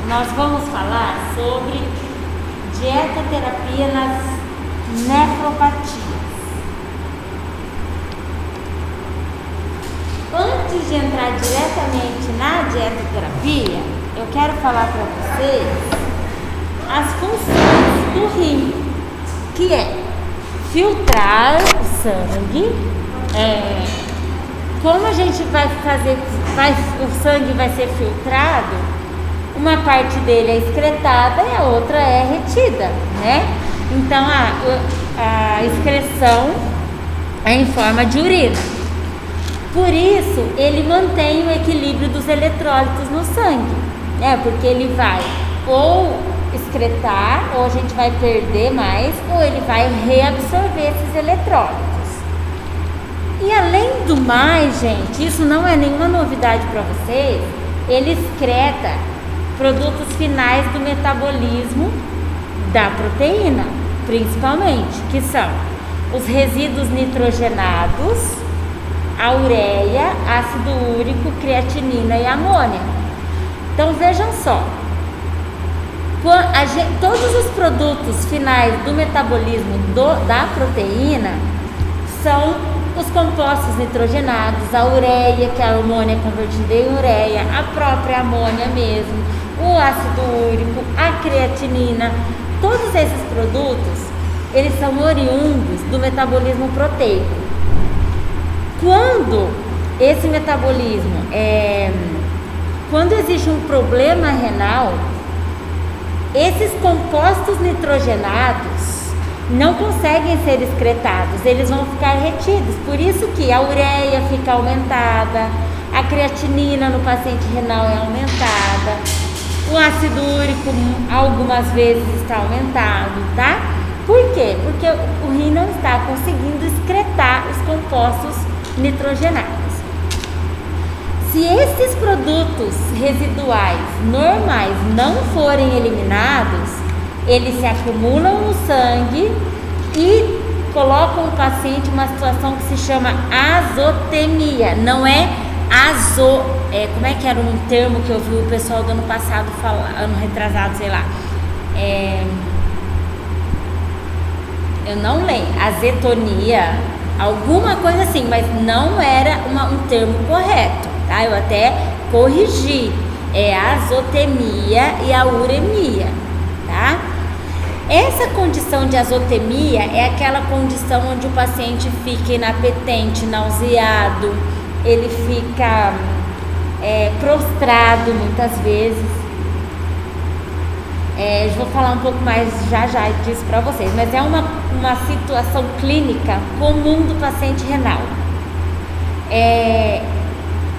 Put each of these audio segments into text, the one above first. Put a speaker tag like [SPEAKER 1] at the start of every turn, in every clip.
[SPEAKER 1] nós vamos falar sobre dietoterapia nas nefropatias. Antes de entrar diretamente na dietoterapia, eu quero falar para vocês as funções do rim, que é filtrar o sangue. Como a gente vai fazer, o sangue vai ser filtrado, uma parte dele é excretada e a outra é retida, né? Então a excreção é em forma de urina. Por isso ele mantém o equilíbrio dos eletrólitos no sangue, né? Porque ele vai ou excretar, ou a gente vai perder mais, ou ele vai reabsorver esses eletrólitos. E além do mais, gente, isso não é nenhuma novidade para vocês, ele excreta produtos finais do metabolismo da proteína, principalmente, que são os resíduos nitrogenados, a ureia, ácido úrico, creatinina e amônia. Então vejam só, todos os produtos finais do metabolismo da proteína são os compostos nitrogenados, a ureia, que é a amônia convertida em ureia, a própria amônia mesmo, o ácido úrico, a creatinina. Todos esses produtos, eles são oriundos do metabolismo proteico. Quando esse metabolismo quando existe um problema renal, esses compostos nitrogenados não conseguem ser excretados, eles vão ficar retidos. Por isso que a ureia fica aumentada, a creatinina no paciente renal é aumentada, o ácido úrico algumas vezes está aumentado, tá? Por quê? Porque o rim não está conseguindo excretar os compostos nitrogenados. Se esses produtos residuais normais não forem eliminados, eles se acumulam no sangue e colocam o paciente em uma situação que se chama azotemia. Não é como é que era um termo que eu vi o pessoal do ano passado falar, ano retrasado, sei lá. Eu não lembro, azetonia, alguma coisa assim, mas não era um termo correto, tá? Eu até corrigi, é a azotemia e a uremia, tá? Essa condição de azotemia é aquela condição onde o paciente fica inapetente, nauseado, ele fica prostrado muitas vezes. Eu vou falar um pouco mais já disso para vocês, mas é uma situação clínica comum do paciente renal.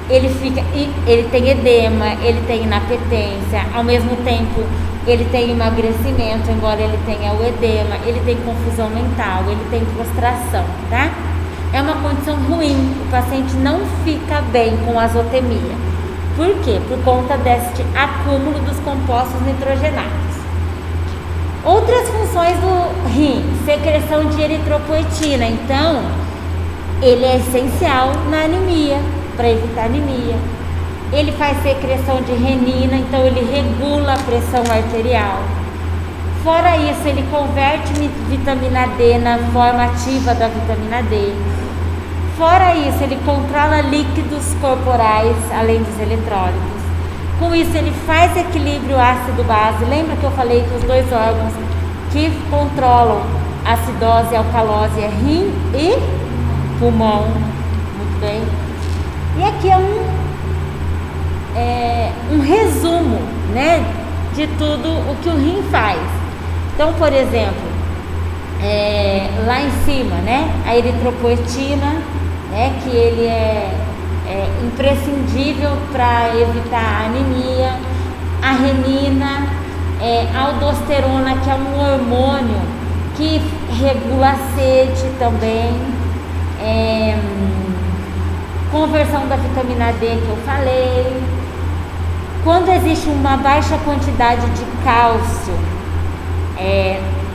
[SPEAKER 1] Ele tem edema, ele tem inapetência, ao mesmo tempo ele tem emagrecimento, embora ele tenha o edema, ele tem confusão mental, ele tem prostração, tá? É uma condição ruim, o paciente não fica bem com azotemia. Por quê? Por conta deste acúmulo dos compostos nitrogenados. Outras funções do rim, secreção de eritropoetina. Então, ele é essencial na anemia, para evitar anemia. Ele faz secreção de renina, então ele regula a pressão arterial. Fora isso, ele converte vitamina D na forma ativa da vitamina D. Fora isso, ele controla líquidos corporais, além dos eletrólitos. Com isso, ele faz equilíbrio ácido-base. Lembra que eu falei que os dois órgãos que controlam acidose e alcalose é rim e pulmão. Muito bem. E aqui é um resumo, né, de tudo o que o rim faz. Então, por exemplo, lá em cima, né, a eritropoetina, né, que ele é imprescindível para evitar a anemia, a renina, a aldosterona, que é um hormônio que regula a sede também, conversão da vitamina D que eu falei. Quando existe uma baixa quantidade de cálcio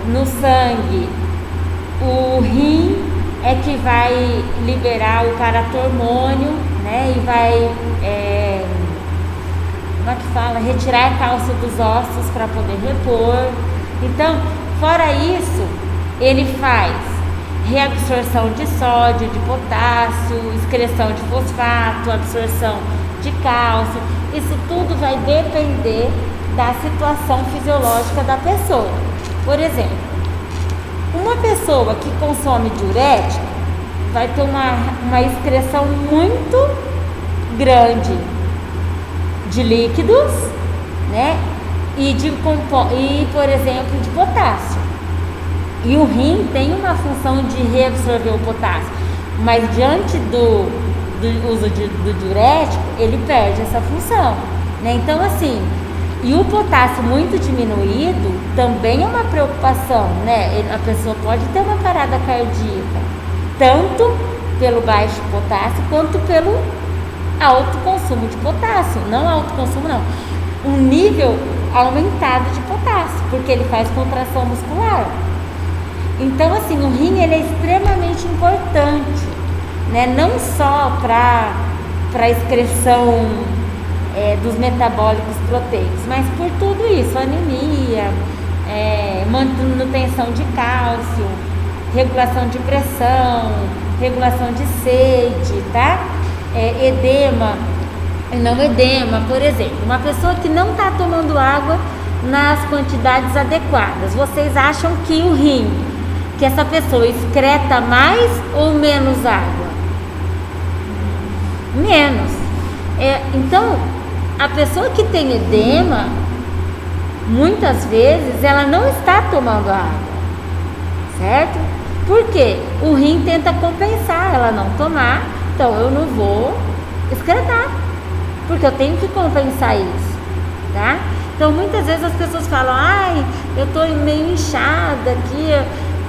[SPEAKER 1] no sangue, o rim é que vai liberar o paratormônio, né, e vai como é que fala? Retirar cálcio dos ossos para poder repor. Então, fora isso, ele faz reabsorção de sódio, de potássio, excreção de fosfato, absorção de cálcio. Isso tudo vai depender da situação fisiológica da pessoa. Por exemplo, uma pessoa que consome diurético vai ter uma excreção muito grande de líquidos, né? E, por exemplo, de potássio. E o rim tem uma função de reabsorver o potássio, mas diante do uso do diurético, ele perde essa função, né? Então, assim, e o potássio muito diminuído também é uma preocupação, né? A pessoa pode ter uma parada cardíaca, tanto pelo baixo potássio quanto pelo alto consumo de potássio. Não alto consumo, não. Um nível aumentado de potássio, porque ele faz contração muscular. Então, assim, o rim ele é extremamente importante, né? Não só para a excreção dos metabólicos proteicos, mas por tudo isso, anemia, manutenção de cálcio, regulação de pressão, regulação de sede, tá? Edema, por exemplo, uma pessoa que não está tomando água nas quantidades adequadas, vocês acham que o rim, que essa pessoa excreta mais ou menos água? Menos. Então, a pessoa que tem edema, muitas vezes ela não está tomando água, certo? Por quê? O rim tenta compensar ela não tomar, então eu não vou excretar, porque eu tenho que compensar isso, tá? Então muitas vezes as pessoas falam, ai, eu tô meio inchada aqui,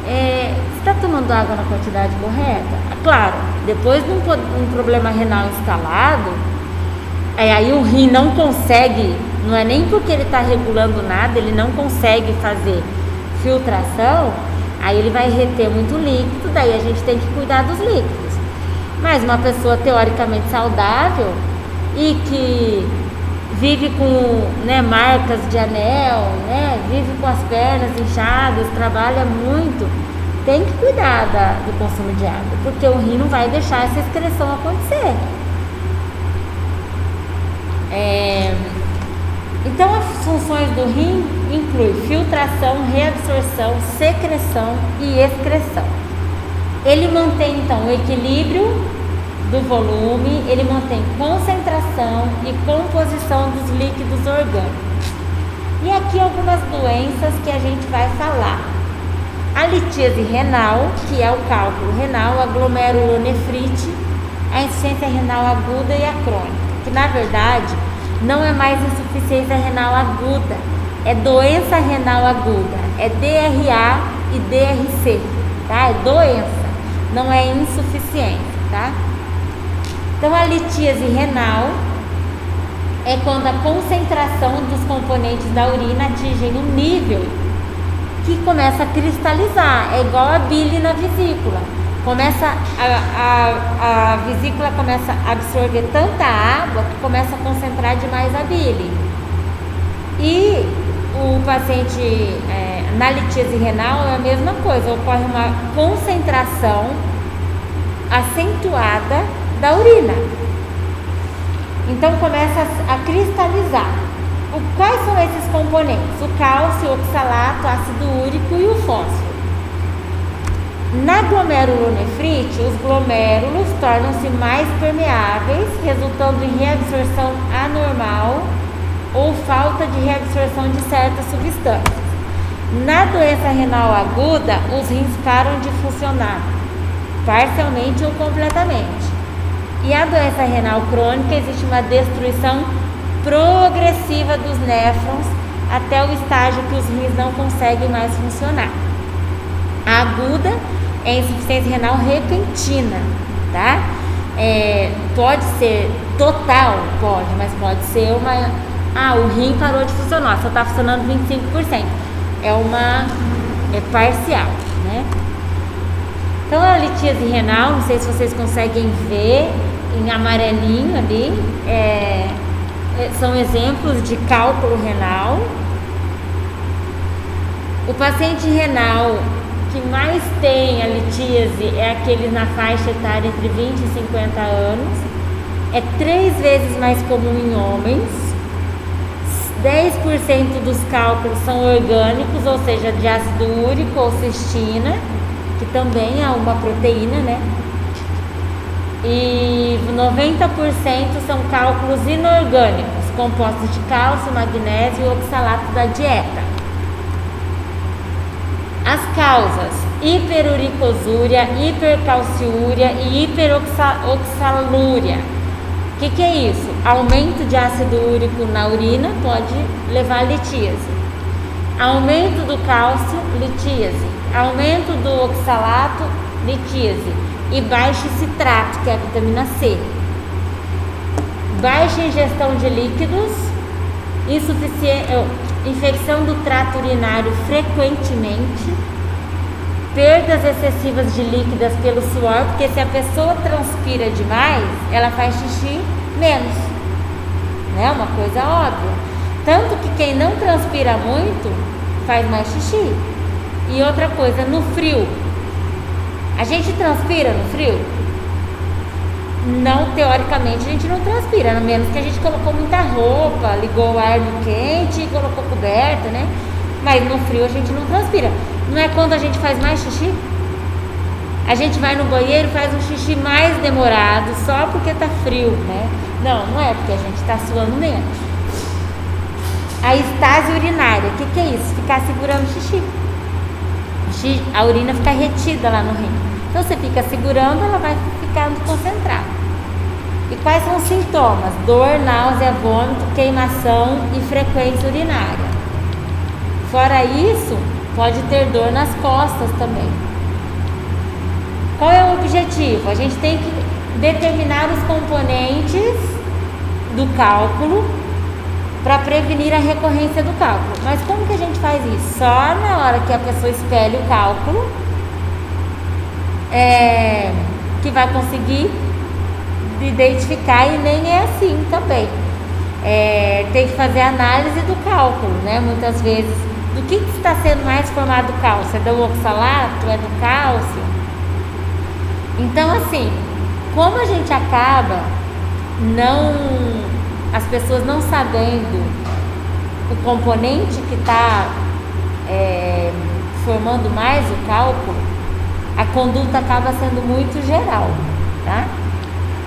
[SPEAKER 1] você está tomando água na quantidade correta? Claro, depois de um problema renal instalado, aí o rim não consegue, não é nem porque ele está regulando nada, ele não consegue fazer filtração, aí ele vai reter muito líquido, daí a gente tem que cuidar dos líquidos. Mas uma pessoa teoricamente saudável e que vive com, né, marcas de anel, né, vive com as pernas inchadas, trabalha muito, tem que cuidar do consumo de água, porque o rim não vai deixar essa excreção acontecer. Então, as funções do rim incluem filtração, reabsorção, secreção e excreção. Ele mantém, então, o equilíbrio do volume, ele mantém concentração e composição dos líquidos orgânicos. E aqui algumas doenças que a gente vai falar. A litíase renal, que é o cálculo renal, a glomerulonefrite, a insuficiência renal aguda e a crônica, que na verdade não é mais insuficiência renal aguda, é doença renal aguda, é DRA e DRC, tá? É doença, não é insuficiência, tá? Então a litíase renal é quando a concentração dos componentes da urina atingem um nível que começa a cristalizar, é igual a bile na vesícula. A vesícula começa a absorver tanta água que começa a concentrar demais a bile. E o paciente na litíase renal é a mesma coisa, ocorre uma concentração acentuada da urina. Então começa a cristalizar. Quais são esses componentes? O cálcio, o oxalato, o ácido úrico e o fósforo. Na glomerulonefrite, os glomérulos tornam-se mais permeáveis, resultando em reabsorção anormal ou falta de reabsorção de certas substâncias. Na doença renal aguda, os rins param de funcionar, parcialmente ou completamente. E a doença renal crônica, existe uma destruição progressiva dos néfrons até o estágio que os rins não conseguem mais funcionar. A aguda é insuficiência renal repentina, tá? Pode ser total, pode, mas pode ser o rim parou de funcionar, só está funcionando 25%. É parcial, né? Então a litíase renal, não sei se vocês conseguem ver em amarelinho ali, são exemplos de cálculo renal. O paciente renal que mais tem a litíase é aquele na faixa etária entre 20 e 50 anos. É 3 vezes mais comum em homens. 10% dos cálculos são orgânicos, ou seja, de ácido úrico ou cistina, que também é uma proteína, né? E 90% são cálculos inorgânicos, compostos de cálcio, magnésio e oxalato da dieta. As causas: hiperuricosúria, hipercalciúria e hiperoxalúria. O que é isso? Aumento de ácido úrico na urina pode levar a litíase. Aumento do cálcio, litíase. Aumento do oxalato, litíase. E baixo citrato, que é a vitamina C. Baixa ingestão de líquidos, infecção do trato urinário frequentemente, perdas excessivas de líquidas pelo suor, porque se a pessoa transpira demais, ela faz xixi menos, né? Uma coisa óbvia. Tanto que quem não transpira muito faz mais xixi. E outra coisa, no frio, a gente transpira no frio? Não, teoricamente a gente não transpira, a menos que a gente colocou muita roupa, ligou o ar no quente e colocou coberta, né? Mas no frio a gente não transpira. Não é quando a gente faz mais xixi? A gente vai no banheiro e faz um xixi mais demorado só porque tá frio, né? Não é porque a gente tá suando menos. A estase urinária, o que é isso? Ficar segurando o xixi. A urina fica retida lá no rim. Então você fica segurando, ela vai ficando concentrada. E quais são os sintomas? Dor, náusea, vômito, queimação e frequência urinária. Fora isso, pode ter dor nas costas também. Qual é o objetivo? A gente tem que determinar os componentes do cálculo para prevenir a recorrência do cálculo. Mas como que a gente faz isso? Só na hora que a pessoa espelha o cálculo que vai conseguir identificar, e nem é assim também. Tem que fazer análise do cálculo, né? Muitas vezes, do que está sendo mais formado o cálcio? É do oxalato? É do cálcio? Então, assim, como a gente acaba as pessoas não sabendo o componente que está formando mais o cálculo, a conduta acaba sendo muito geral, tá?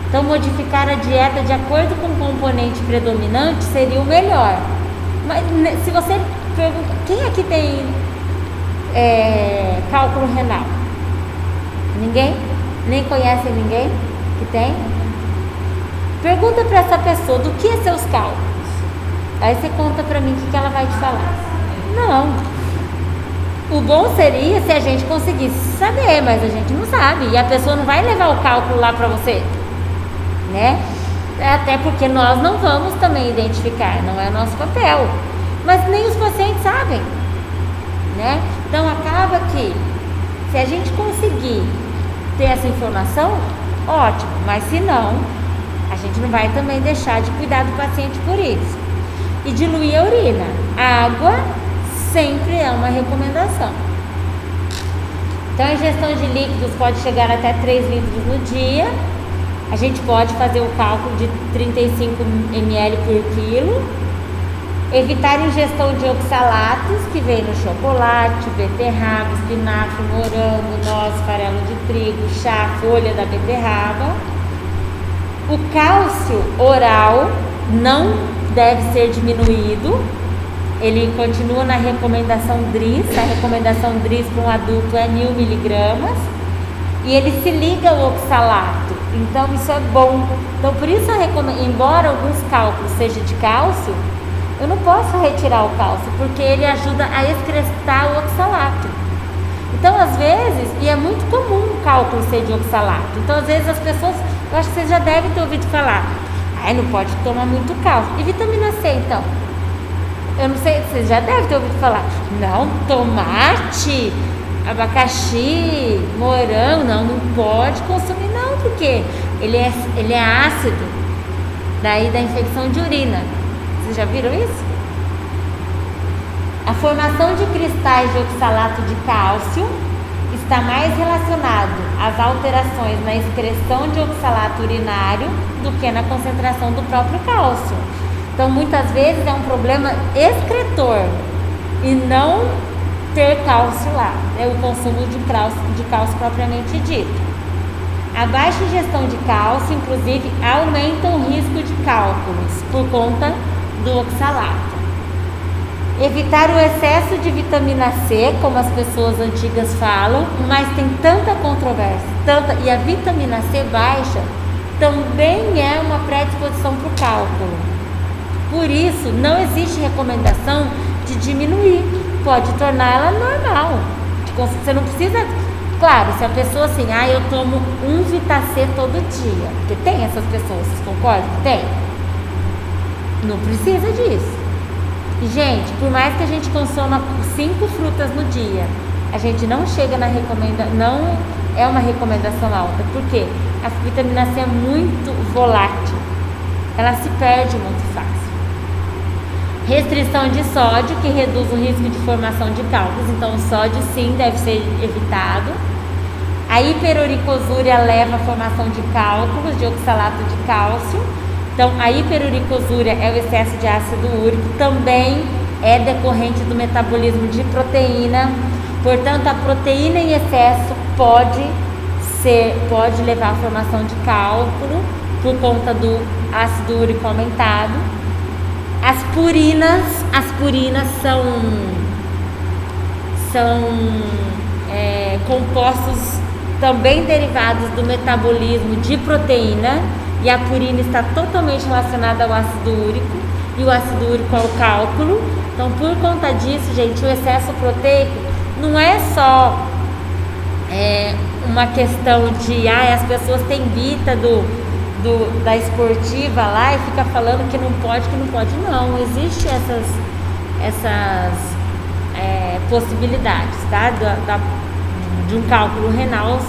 [SPEAKER 1] Então, modificar a dieta de acordo com o componente predominante seria o melhor. Mas se você pergunta, quem aqui tem cálculo renal? Ninguém? Nem conhece ninguém que tem? Pergunta para essa pessoa do que é seus cálculos. Aí você conta para mim o que ela vai te falar. Não. O bom seria se a gente conseguisse saber, mas a gente não sabe. E a pessoa não vai levar o cálculo lá para você, né? Até porque nós não vamos também identificar, não é nosso papel. Mas nem os pacientes sabem, né? Então acaba que, se a gente conseguir ter essa informação, ótimo. Mas se não, a gente não vai também deixar de cuidar do paciente por isso. E diluir a urina. A água sempre é uma recomendação. Então a ingestão de líquidos pode chegar até 3 litros no dia. A gente pode fazer o cálculo de 35 ml por quilo. Evitar ingestão de oxalatos, que vem no chocolate, beterraba, espinafre, morango, noz, farelo de trigo, chá, folha da beterraba. O cálcio oral não deve ser diminuído. Ele continua na recomendação DRIS. A recomendação DRIS para um adulto é 1000 miligramas. E ele se liga ao oxalato. Então isso é bom. Então por isso eu recomendo, embora alguns cálculos sejam de cálcio, eu não posso retirar o cálcio, porque ele ajuda a excretar o oxalato. Então, às vezes, e é muito comum o cálculo ser de oxalato. Então, às vezes, as pessoas, eu acho que vocês já devem ter ouvido falar, não pode tomar muito cálcio. E vitamina C, então? Eu não sei, vocês já devem ter ouvido falar. Não, tomate, abacaxi, morango, não pode consumir, não, porque ele é ácido. daí da infecção de urina. Vocês já viram isso? A formação de cristais de oxalato de cálcio está mais relacionado às alterações na excreção de oxalato urinário do que na concentração do próprio cálcio. Então, muitas vezes é um problema excretor e não ter cálcio lá, é o consumo de cálcio propriamente dito. A baixa ingestão de cálcio, inclusive, aumenta o risco de cálculos por conta do oxalato. Evitar o excesso de vitamina C, como as pessoas antigas falam, mas tem tanta controvérsia, e a vitamina C baixa também é uma predisposição para o cálculo. Por isso, não existe recomendação de diminuir, pode tornar ela normal. Você não precisa, claro, se a pessoa assim, eu tomo um Vita-C todo dia, porque tem essas pessoas, vocês concordam que tem? Não precisa disso. Gente, por mais que a gente consuma 5 frutas no dia, a gente não chega na recomendação, não é uma recomendação alta, porque a vitamina C é muito volátil, ela se perde muito fácil. Restrição de sódio, que reduz o risco de formação de cálculos, então o sódio sim deve ser evitado. A hiperuricosúria leva à formação de cálculos, de oxalato de cálcio. Então, a hiperuricosúria é o excesso de ácido úrico, também é decorrente do metabolismo de proteína. Portanto, a proteína em excesso pode levar à formação de cálculo por conta do ácido úrico aumentado. As purinas são compostos também derivados do metabolismo de proteína. E a purina está totalmente relacionada ao ácido úrico e o ácido úrico ao cálculo. Então, por conta disso, gente, o excesso proteico não é só uma questão de as pessoas têm Vita da esportiva lá e fica falando que não pode. Não, existe essas possibilidades, tá? De um cálculo renal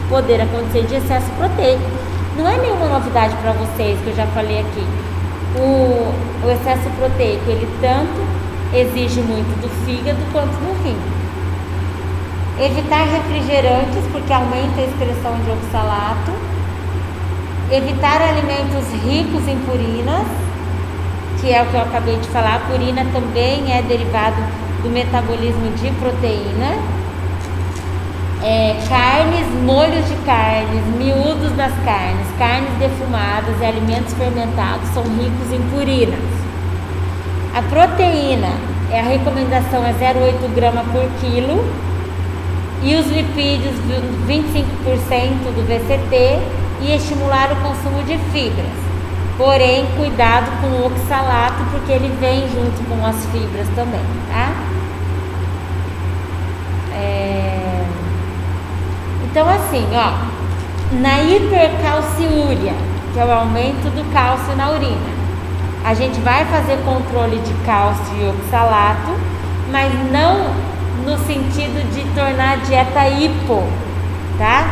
[SPEAKER 1] poder acontecer de excesso proteico. Não é nenhuma novidade para vocês, que eu já falei aqui. O excesso proteico, ele tanto exige muito do fígado quanto do rim. Evitar refrigerantes, porque aumenta a excreção de oxalato. Evitar alimentos ricos em purinas, que é o que eu acabei de falar. A purina também é derivado do metabolismo de proteína. Carnes, molhos de carnes, miúdos das carnes defumadas e alimentos fermentados são ricos em purinas. A proteína, a recomendação é 0,8 grama por quilo e os lipídios 25% do VCT e estimular o consumo de fibras. Porém, cuidado com o oxalato, porque ele vem junto com as fibras também, tá? Então, assim, na hipercalciúria, que é o aumento do cálcio na urina, a gente vai fazer controle de cálcio e oxalato, mas não no sentido de tornar a dieta hipo, tá?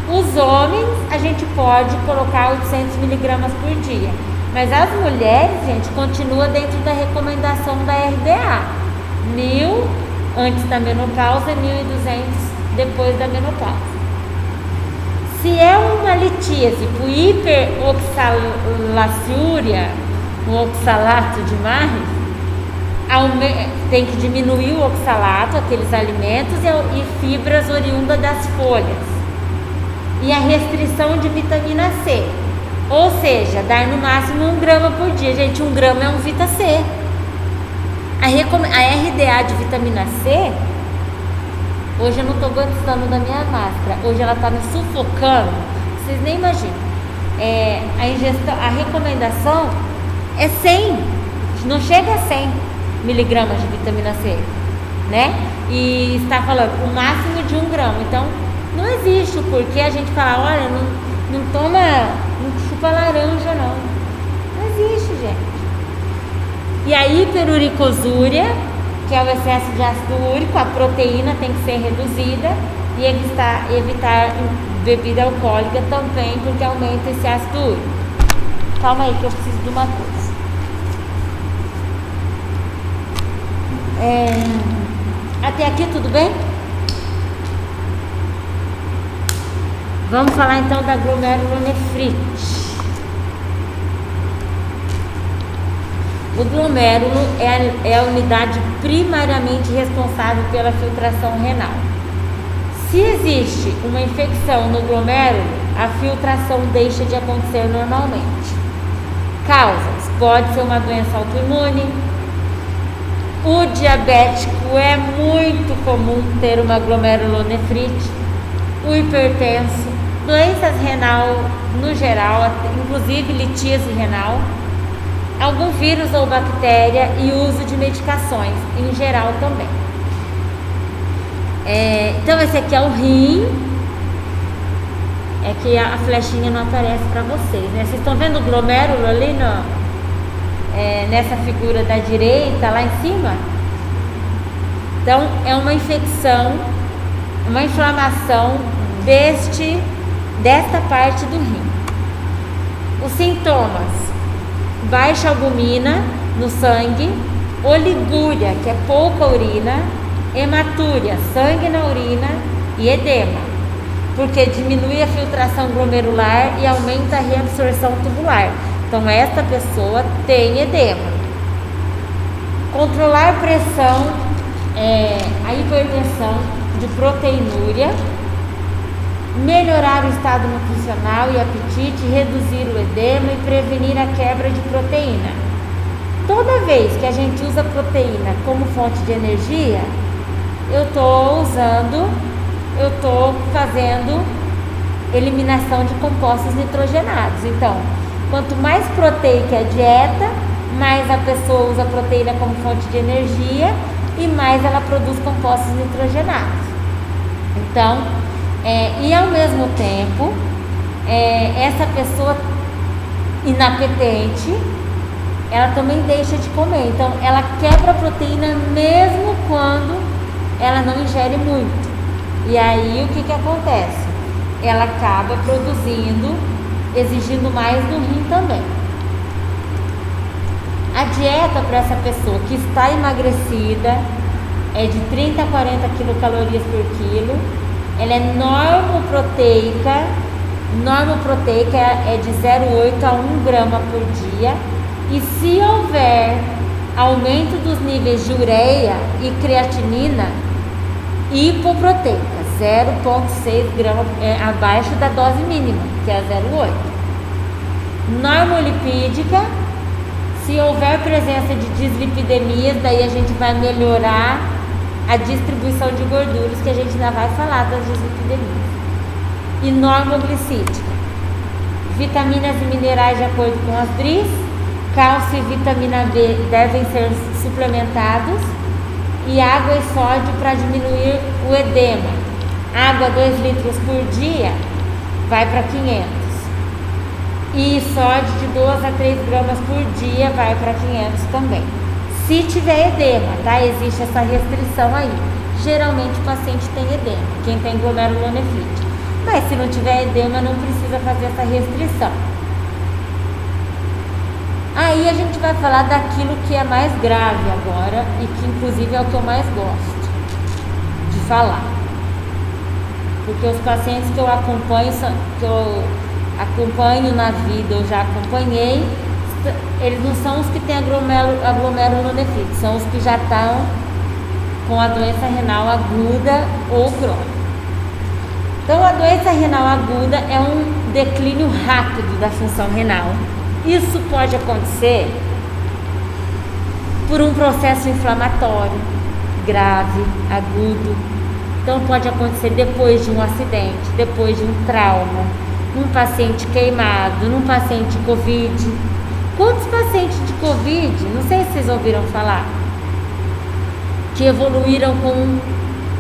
[SPEAKER 1] Os homens, a gente pode colocar 800 miligramas por dia, mas as mulheres, gente, continua dentro da recomendação da RDA, 1.000 antes da menopausa e 1.200 depois da menopausa. Se é uma litíase por hiperoxalaciúria, o oxalato demais, tem que diminuir o oxalato, aqueles alimentos e fibras oriundas das folhas. E a restrição de vitamina C, ou seja, dar no máximo 1 grama por dia. Gente, 1 grama é um Vita-C. A RDA de vitamina C, hoje eu não estou gostando da minha máscara, hoje ela está me sufocando, vocês nem imaginam. A recomendação é 100, não chega a 100 miligramas de vitamina C, né? E está falando o máximo de 1 grama, então não existe o porquê a gente falar, olha, não chupa laranja não existe, gente. E a hiperuricosúria, que é o excesso de ácido úrico, a proteína tem que ser reduzida e evitar bebida alcoólica também, porque aumenta esse ácido úrico. Calma aí que eu preciso de uma coisa. Até aqui tudo bem? Vamos falar então da glomerulonefrite. O glomérulo é a unidade primariamente responsável pela filtração renal. Se existe uma infecção no glomérulo, a filtração deixa de acontecer normalmente. Causas: pode ser uma doença autoimune. O diabético é muito comum ter uma glomerulonefrite. O hipertenso, doenças renal no geral, inclusive litíase renal, algum vírus ou bactéria e uso de medicações em geral também. Então esse aqui é o rim. É que a flechinha não aparece para vocês, né? Vocês estão vendo o glomérulo ali nessa figura da direita, lá em cima? Então é uma infecção, uma inflamação desta parte do rim. Os sintomas: baixa albumina no sangue, oligúria, que é pouca urina, hematúria, sangue na urina, e edema, porque diminui a filtração glomerular e aumenta a reabsorção tubular. Então esta pessoa tem edema. Controlar a pressão, a hipertensão, de proteinúria, melhorar o estado nutricional e apetite, reduzir o edema e prevenir a quebra de proteína. Toda vez que a gente usa proteína como fonte de energia, eu estou fazendo eliminação de compostos nitrogenados. Então, quanto mais proteica é a dieta, mais a pessoa usa a proteína como fonte de energia e mais ela produz compostos nitrogenados. Então, e ao mesmo tempo, essa pessoa inapetente, ela também deixa de comer. Então, ela quebra a proteína mesmo quando ela não ingere muito. E aí, o que acontece? Ela acaba exigindo mais do rim também. A dieta para essa pessoa que está emagrecida é de 30 a 40 quilocalorias por quilo. Ela é normoproteica. Normoproteica é de 0,8 a 1 grama por dia. E se houver aumento dos níveis de ureia e creatinina, hipoproteica, 0,6 gramas, abaixo da dose mínima, que é 0,8. Normolipídica, se houver presença de dislipidemias, daí a gente vai melhorar a distribuição de gorduras, que a gente ainda vai falar das dislipidemias. E normoglicídica, vitaminas e minerais de acordo com as DRIs, cálcio e vitamina B devem ser suplementados, e água e sódio para diminuir o edema. Água 2 litros por dia vai para 500. E sódio de 2 a 3 gramas por dia vai para 500 também. Se tiver edema, tá? Existe essa restrição aí. Geralmente o paciente tem edema, quem tem glomerulonefrite. Mas se não tiver edema, não precisa fazer essa restrição. Aí a gente vai falar daquilo que é mais grave agora e que inclusive é o que eu mais gosto de falar. Porque os pacientes que eu acompanho na vida, eu já acompanhei, eles não são os que têm a glomerulonefrite, são os que já estão com a doença renal aguda ou crônica. Então a doença renal aguda é um declínio rápido da função renal. Isso pode acontecer por um processo inflamatório grave, agudo. Então pode acontecer depois de um acidente, depois de um trauma, num paciente queimado, num paciente Covid. Quantos pacientes de Covid, não sei se vocês ouviram falar, que evoluíram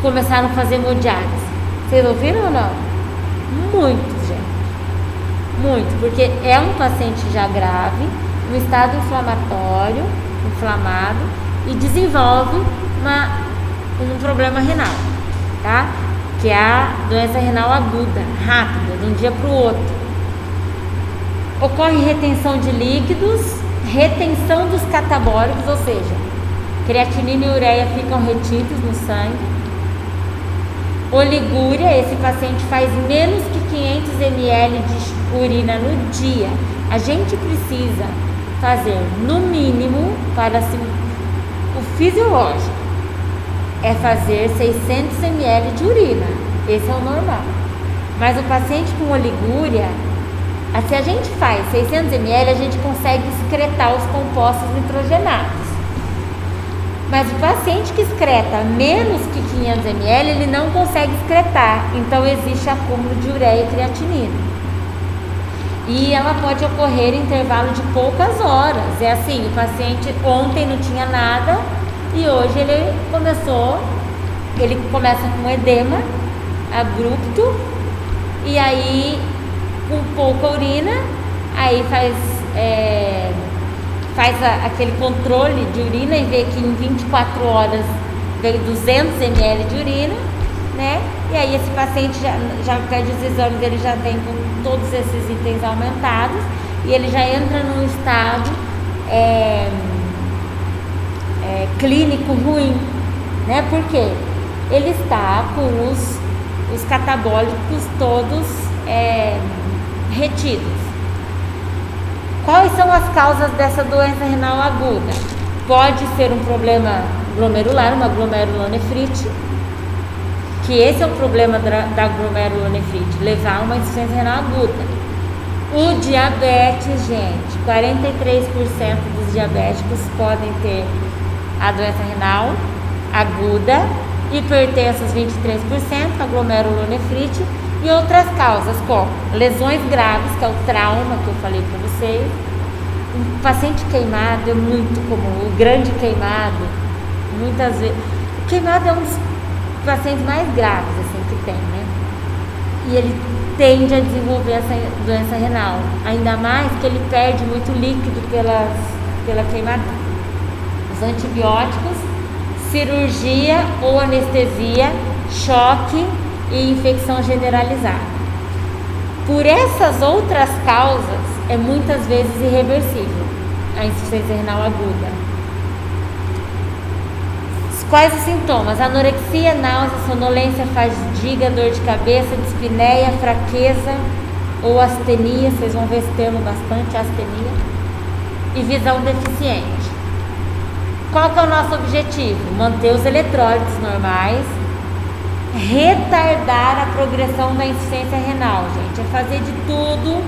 [SPEAKER 1] começaram a fazer hemodiálise? Vocês ouviram ou não? Muitos, gente. Muito, porque é um paciente já grave, um estado inflamatório, inflamado, e desenvolve um problema renal, tá? Que é a doença renal aguda, rápida, de um dia para o outro. Ocorre retenção de líquidos, retenção dos catabólicos, ou seja, creatinina e ureia ficam retidos no sangue. Oligúria, esse paciente faz menos que 500 ml de urina no dia. A gente precisa fazer, no mínimo, para o fisiológico, é fazer 600 ml de urina. Esse é o normal. Mas o paciente com oligúria, se a gente faz 600 ml, a gente consegue excretar os compostos nitrogenados. Mas o paciente que excreta menos que 500 ml, ele não consegue excretar. Então existe acúmulo de ureia e creatinina. E ela pode ocorrer em intervalo de poucas horas. É assim, o paciente ontem não tinha nada e hoje ele começa com edema abrupto e aí com pouca urina, aí faz aquele controle de urina e vê que em 24 horas veio 200 ml de urina, né? E aí esse paciente já pede os exames, ele já vem com todos esses itens aumentados e ele já entra num estado clínico ruim, né? Porque ele está com os catabólicos todos retidos. Quais são as causas dessa doença renal aguda? Pode ser um problema glomerular, uma glomerulonefrite, que esse é o problema da glomerulonefrite, levar a uma insuficiência renal aguda. O diabetes, gente, 43% dos diabéticos podem ter a doença renal aguda, hipertensos 23%, a glomerulonefrite e outras causas como lesões graves, que é o trauma que eu falei para vocês. Um paciente queimado é muito comum, o grande queimado, muitas vezes. O queimado é um dos pacientes mais graves assim, que tem, né? E ele tende a desenvolver essa doença renal, ainda mais que ele perde muito líquido pela queimadura. Os antibióticos, cirurgia ou anestesia, choque e infecção generalizada. Por essas outras causas, é muitas vezes irreversível a insuficiência renal aguda. Quais os sintomas? Anorexia, náusea, sonolência, fadiga, dor de cabeça, dispneia, fraqueza ou astenia, vocês vão ver esse termo bastante, astenia, e visão deficiente. Qual que é o nosso objetivo? Manter os eletrólitos normais, retardar a progressão da insuficiência renal, gente. É fazer de tudo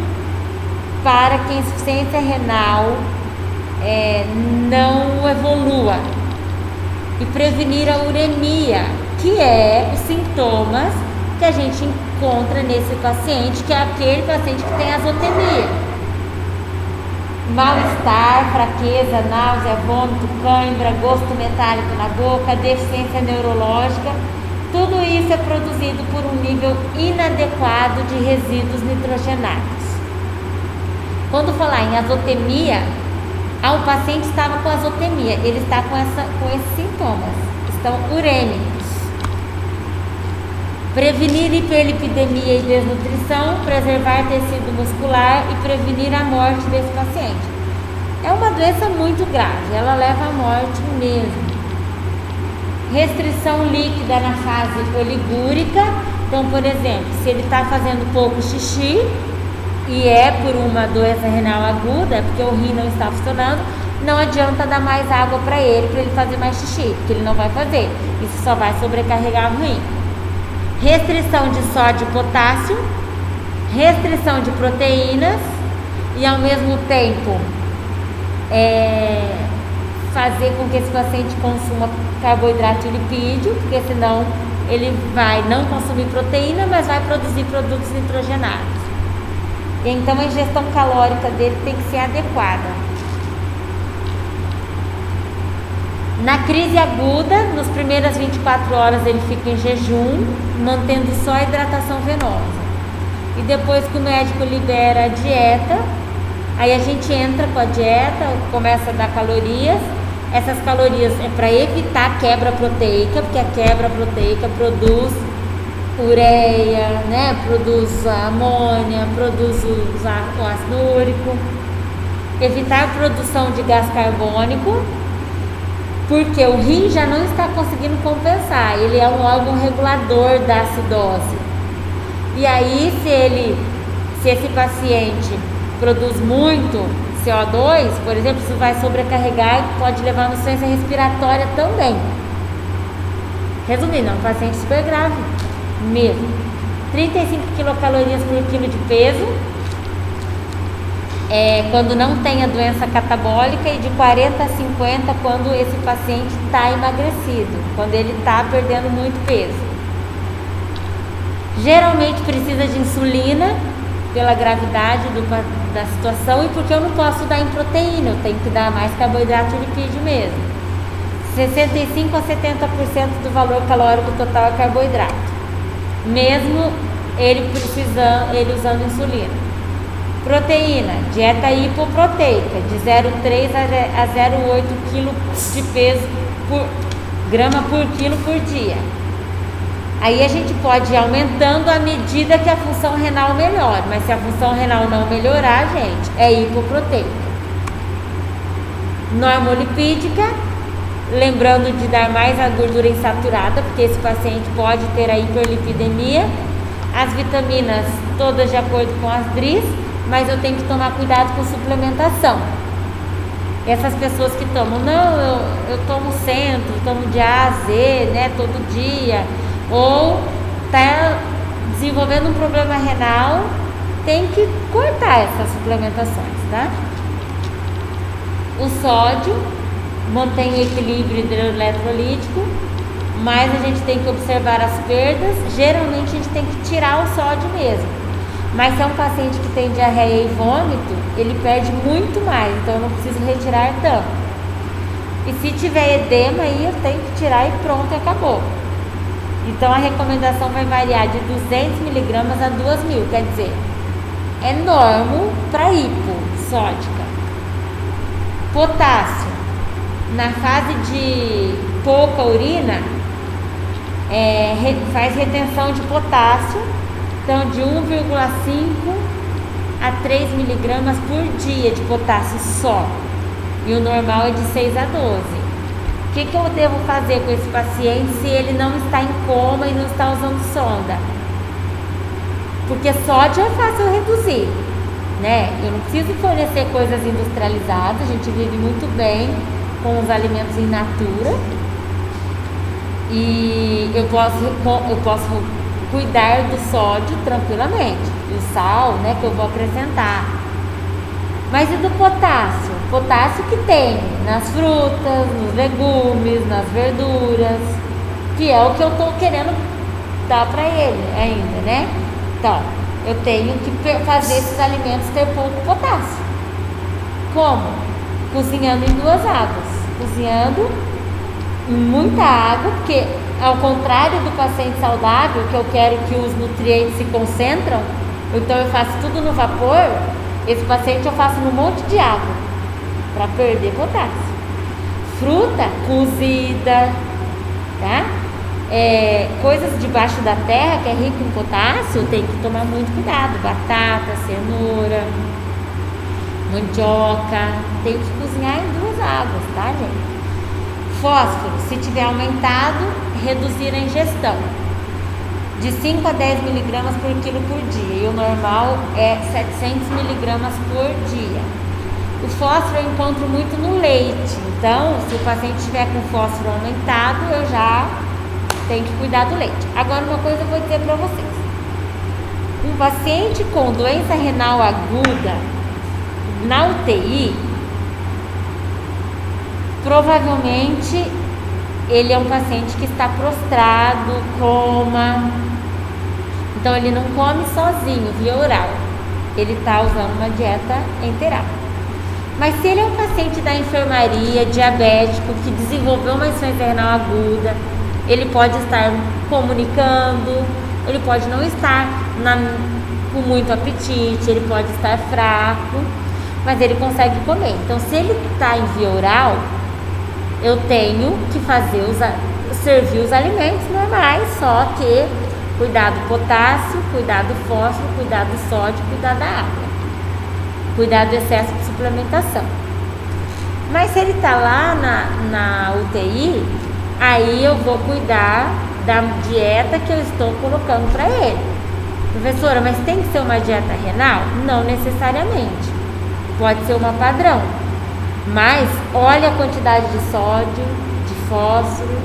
[SPEAKER 1] para que a insuficiência renal não evolua. E prevenir a uremia, que é os sintomas que a gente encontra nesse paciente, que é aquele paciente que tem azotemia. Mal-estar, fraqueza, náusea, vômito, cãibra, gosto metálico na boca, deficiência neurológica, tudo isso é produzido por um nível inadequado de resíduos nitrogenados. Quando falar em azotemia, o paciente estava com azotemia, ele está com esses sintomas, estão urêmicos. Prevenir hiperlipidemia e desnutrição, preservar tecido muscular e prevenir a morte desse paciente. É uma doença muito grave, ela leva à morte mesmo. Restrição líquida na fase oligúrica, então, por exemplo, se ele está fazendo pouco xixi, e é por uma doença renal aguda, é porque o rim não está funcionando, não adianta dar mais água para ele fazer mais xixi, porque ele não vai fazer. Isso só vai sobrecarregar o rim. Restrição de sódio e potássio, restrição de proteínas e ao mesmo tempo fazer com que esse paciente consuma carboidrato e lipídio, porque senão ele vai não consumir proteína, mas vai produzir produtos nitrogenados. Então a ingestão calórica dele tem que ser adequada. Na crise aguda, nas primeiras 24 horas ele fica em jejum, mantendo só a hidratação venosa. E depois que o médico libera a dieta, aí a gente entra com a dieta, começa a dar calorias. Essas calorias é para evitar a quebra proteica, porque a quebra proteica produz ureia, né? Produz a amônia, produz o ácido úrico. Evitar a produção de gás carbônico, porque o rim já não está conseguindo compensar, ele é um órgão regulador da acidose. E aí, se esse paciente produz muito CO2, por exemplo, isso vai sobrecarregar e pode levar a insuficiência respiratória também. Resumindo, é um paciente super grave mesmo. 35 quilocalorias por quilo de peso, quando não tem a doença catabólica, e de 40 a 50 quando esse paciente está emagrecido, quando ele está perdendo muito peso. Geralmente precisa de insulina pela gravidade da situação e porque eu não posso dar em proteína, eu tenho que dar mais carboidrato e lipídio mesmo. 65 a 70% do valor calórico total é carboidrato, mesmo ele usando insulina. Proteína, dieta hipoproteica, de 0,3 a 0,8 kg de peso grama por quilo por dia. Aí a gente pode ir aumentando à medida que a função renal melhora, mas se a função renal não melhorar, gente, é hipoproteica. Normolipídica, lembrando de dar mais a gordura insaturada, porque esse paciente pode ter a hiperlipidemia. As vitaminas todas de acordo com as DRIs, mas eu tenho que tomar cuidado com suplementação. Essas pessoas que tomam, não, eu tomo centro, tomo de A a Z, né, todo dia, ou tá desenvolvendo um problema renal, tem que cortar essas suplementações, tá? O sódio mantém o equilíbrio hidroeletrolítico, mas a gente tem que observar as perdas. Geralmente a gente tem que tirar o sódio mesmo. Mas se é um paciente que tem diarreia e vômito, ele perde muito mais, então eu não preciso retirar tanto. E se tiver edema, aí eu tenho que tirar e pronto, acabou. Então a recomendação vai variar de 200 mg a 2.000, quer dizer, é normal para hipo sódica. Potássio, na fase de pouca urina, faz retenção de potássio. Então, de 1,5 a 3 miligramas por dia de potássio só. E o normal é de 6 a 12. O que eu devo fazer com esse paciente se ele não está em coma e não está usando sonda? Porque sódio é fácil reduzir, né? Eu não preciso fornecer coisas industrializadas, a gente vive muito bem com os alimentos in natura. E eu posso cuidar do sódio tranquilamente, o sal, né, que eu vou acrescentar. Mas e do potássio? Potássio que tem nas frutas, nos legumes, nas verduras, que é o que eu estou querendo dar para ele ainda, né? Então, eu tenho que fazer esses alimentos ter pouco potássio. Como? Cozinhando em 2 águas. Cozinhando em muita água, porque ao contrário do paciente saudável, que eu quero que os nutrientes se concentram, então eu faço tudo no vapor, esse paciente eu faço num monte de água, para perder potássio. Fruta cozida, tá? Coisas debaixo da terra, que é rico em potássio, tem que tomar muito cuidado. Batata, cenoura, mandioca, tem que cozinhar em 2 águas, tá, gente? Fósforo, se tiver aumentado, reduzir a ingestão de 5 a 10 miligramas por quilo por dia, e o normal é 700 miligramas por dia. O fósforo eu encontro muito no leite, então se o paciente estiver com fósforo aumentado, eu já tenho que cuidar do leite. Agora, uma coisa eu vou dizer para vocês: um paciente com doença renal aguda na UTI, provavelmente ele é um paciente que está prostrado, coma, então ele não come sozinho via oral, ele está usando uma dieta enteral. Mas se ele é um paciente da enfermaria, diabético, que desenvolveu uma insuficiência renal aguda, ele pode estar comunicando, ele pode não estar com muito apetite, ele pode estar fraco, mas ele consegue comer. Então, se ele está em via oral, eu tenho que servir os alimentos normais, só que Cuidar do potássio, cuidar do fósforo, cuidar do sódio, cuidar da água. Cuidar do excesso de suplementação. Mas se ele está lá na UTI, aí eu vou cuidar da dieta que eu estou colocando para ele. Professora, mas tem que ser uma dieta renal? Não necessariamente. Pode ser uma padrão. Mas olha a quantidade de sódio, de fósforo,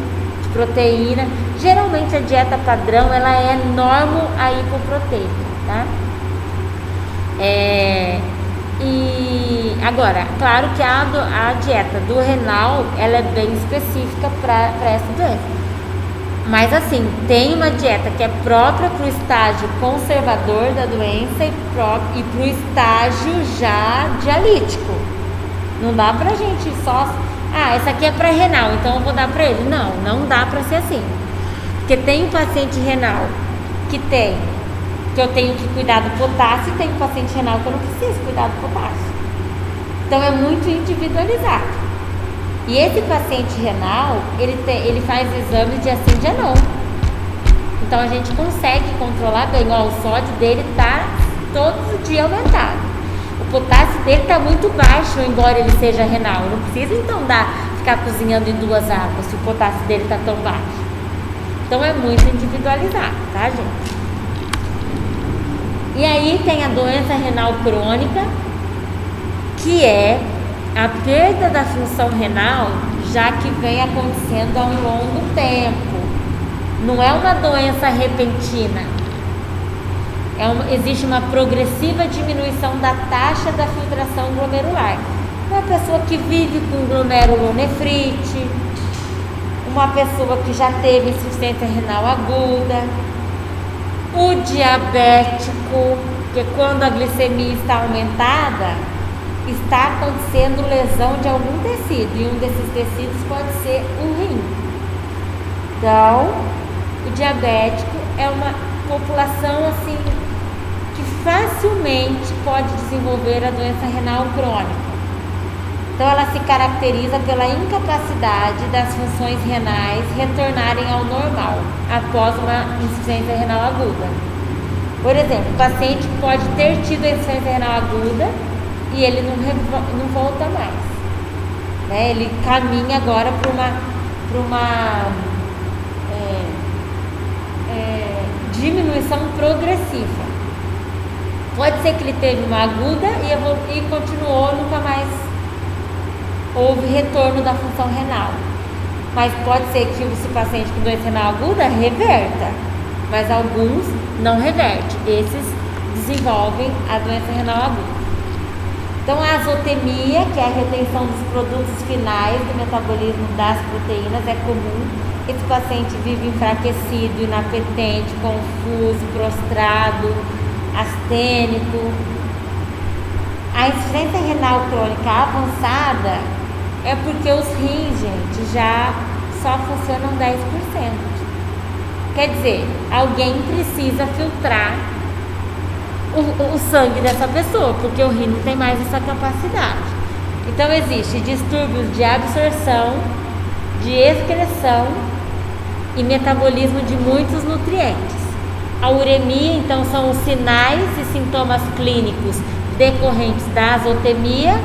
[SPEAKER 1] de proteína. Geralmente a dieta padrão ela é normo a hipoproteica, tá? E agora, claro que a dieta do renal ela é bem específica para essa doença. Mas assim, tem uma dieta que é própria para o estágio conservador da doença e para o estágio já dialítico. Não dá pra gente só... essa aqui é para renal, então eu vou dar para ele. Não dá para ser assim. Porque tem um paciente renal que eu tenho que cuidar do potássio e tem um paciente renal que eu não preciso cuidar do potássio. Então é muito individualizado. E esse paciente renal, ele faz exames de assim, dia não. Então a gente consegue controlar bem. O sódio dele está todo dia aumentado. O potássio dele está muito baixo, embora ele seja renal. Eu não preciso então ficar cozinhando em 2 águas se o potássio dele está tão baixo. Então é muito individualizado, tá, gente? E aí tem a doença renal crônica, que é a perda da função renal, já que vem acontecendo há um longo tempo. Não é uma doença repentina. Existe uma progressiva diminuição da taxa da filtração glomerular. Uma pessoa que vive com glomerulonefrite, uma pessoa que já teve insuficiência renal aguda, o diabético, que quando a glicemia está aumentada, está acontecendo lesão de algum tecido, e um desses tecidos pode ser o rim. Então, o diabético é uma população assim que facilmente pode desenvolver a doença renal crônica. Então, ela se caracteriza pela incapacidade das funções renais retornarem ao normal após uma insuficiência renal aguda. Por exemplo, o paciente pode ter tido a insuficiência renal aguda e ele não volta mais, né? Ele caminha agora para uma diminuição progressiva. Pode ser que ele teve uma aguda e continuou, nunca mais houve retorno da função renal. Mas pode ser que esse paciente com doença renal aguda reverta, mas alguns não revertem. Esses desenvolvem a doença renal aguda. Então, a azotemia, que é a retenção dos produtos finais do metabolismo das proteínas, é comum. Esse paciente vive enfraquecido, inapetente, confuso, prostrado, astênico. A insuficiência renal crônica avançada é porque os rins, gente, já só funcionam 10%. Quer dizer, alguém precisa filtrar o sangue dessa pessoa, porque o rim não tem mais essa capacidade. Então, existe distúrbios de absorção, de excreção e metabolismo de muitos nutrientes. A uremia, então, são os sinais e sintomas clínicos decorrentes da azotemia,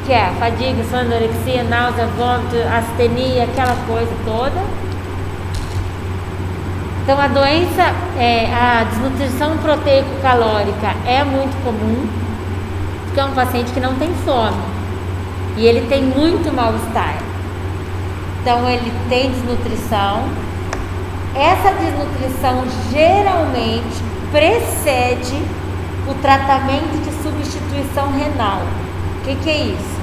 [SPEAKER 1] que é a fadiga, sonorexia, náusea, vômito, astenia, aquela coisa toda. Então, a doença, a desnutrição proteico-calórica é muito comum, porque é um paciente que não tem fome e ele tem muito mal-estar. Então, ele tem desnutrição. Essa desnutrição geralmente precede o tratamento de substituição renal. O que é isso?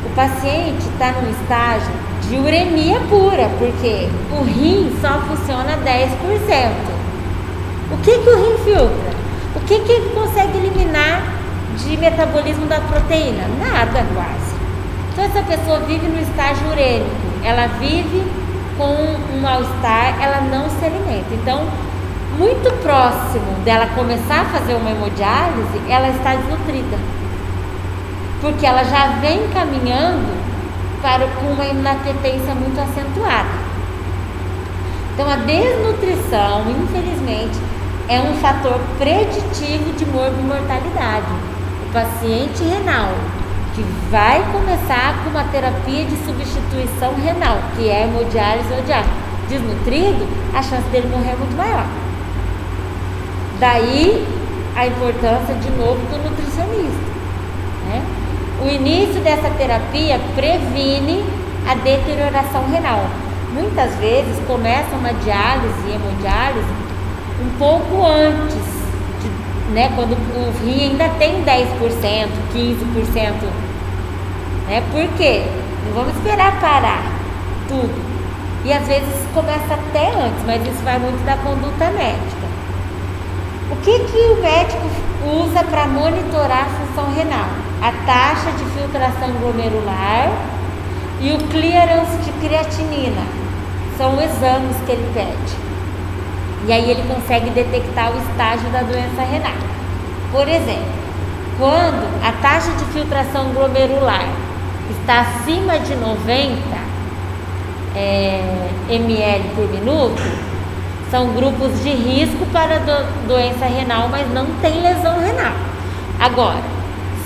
[SPEAKER 1] O paciente está num estágio de uremia pura, porque o rim só funciona 10%. O que o rim filtra? O que ele consegue eliminar de metabolismo da proteína? Nada, quase. Então, essa pessoa vive no estágio urêmico, ela vive com um mal-estar, ela não se alimenta. Então, muito próximo dela começar a fazer uma hemodiálise, ela está desnutrida, porque ela já vem caminhando com uma inapetência muito acentuada. Então, a desnutrição, infelizmente, é um fator preditivo de mortalidade. O paciente renal que vai começar com uma terapia de substituição renal, que é hemodiálise ou diálise, desnutrido, a chance dele morrer é muito maior. Daí a importância, de novo, do nutricionista, né? O início dessa terapia previne a deterioração renal. Muitas vezes começa uma diálise e hemodiálise um pouco antes, né, quando o rim ainda tem 10%, 15%. Né? Por quê? Não vamos esperar parar tudo. E às vezes começa até antes, mas isso vai muito da conduta médica. O que o médico usa para monitorar a função renal? A taxa de filtração glomerular e o clearance de creatinina. São exames que ele pede. E aí ele consegue detectar o estágio da doença renal. Por exemplo, quando a taxa de filtração glomerular está acima de 90 ml por minuto, são grupos de risco para doença renal, mas não tem lesão renal. Agora,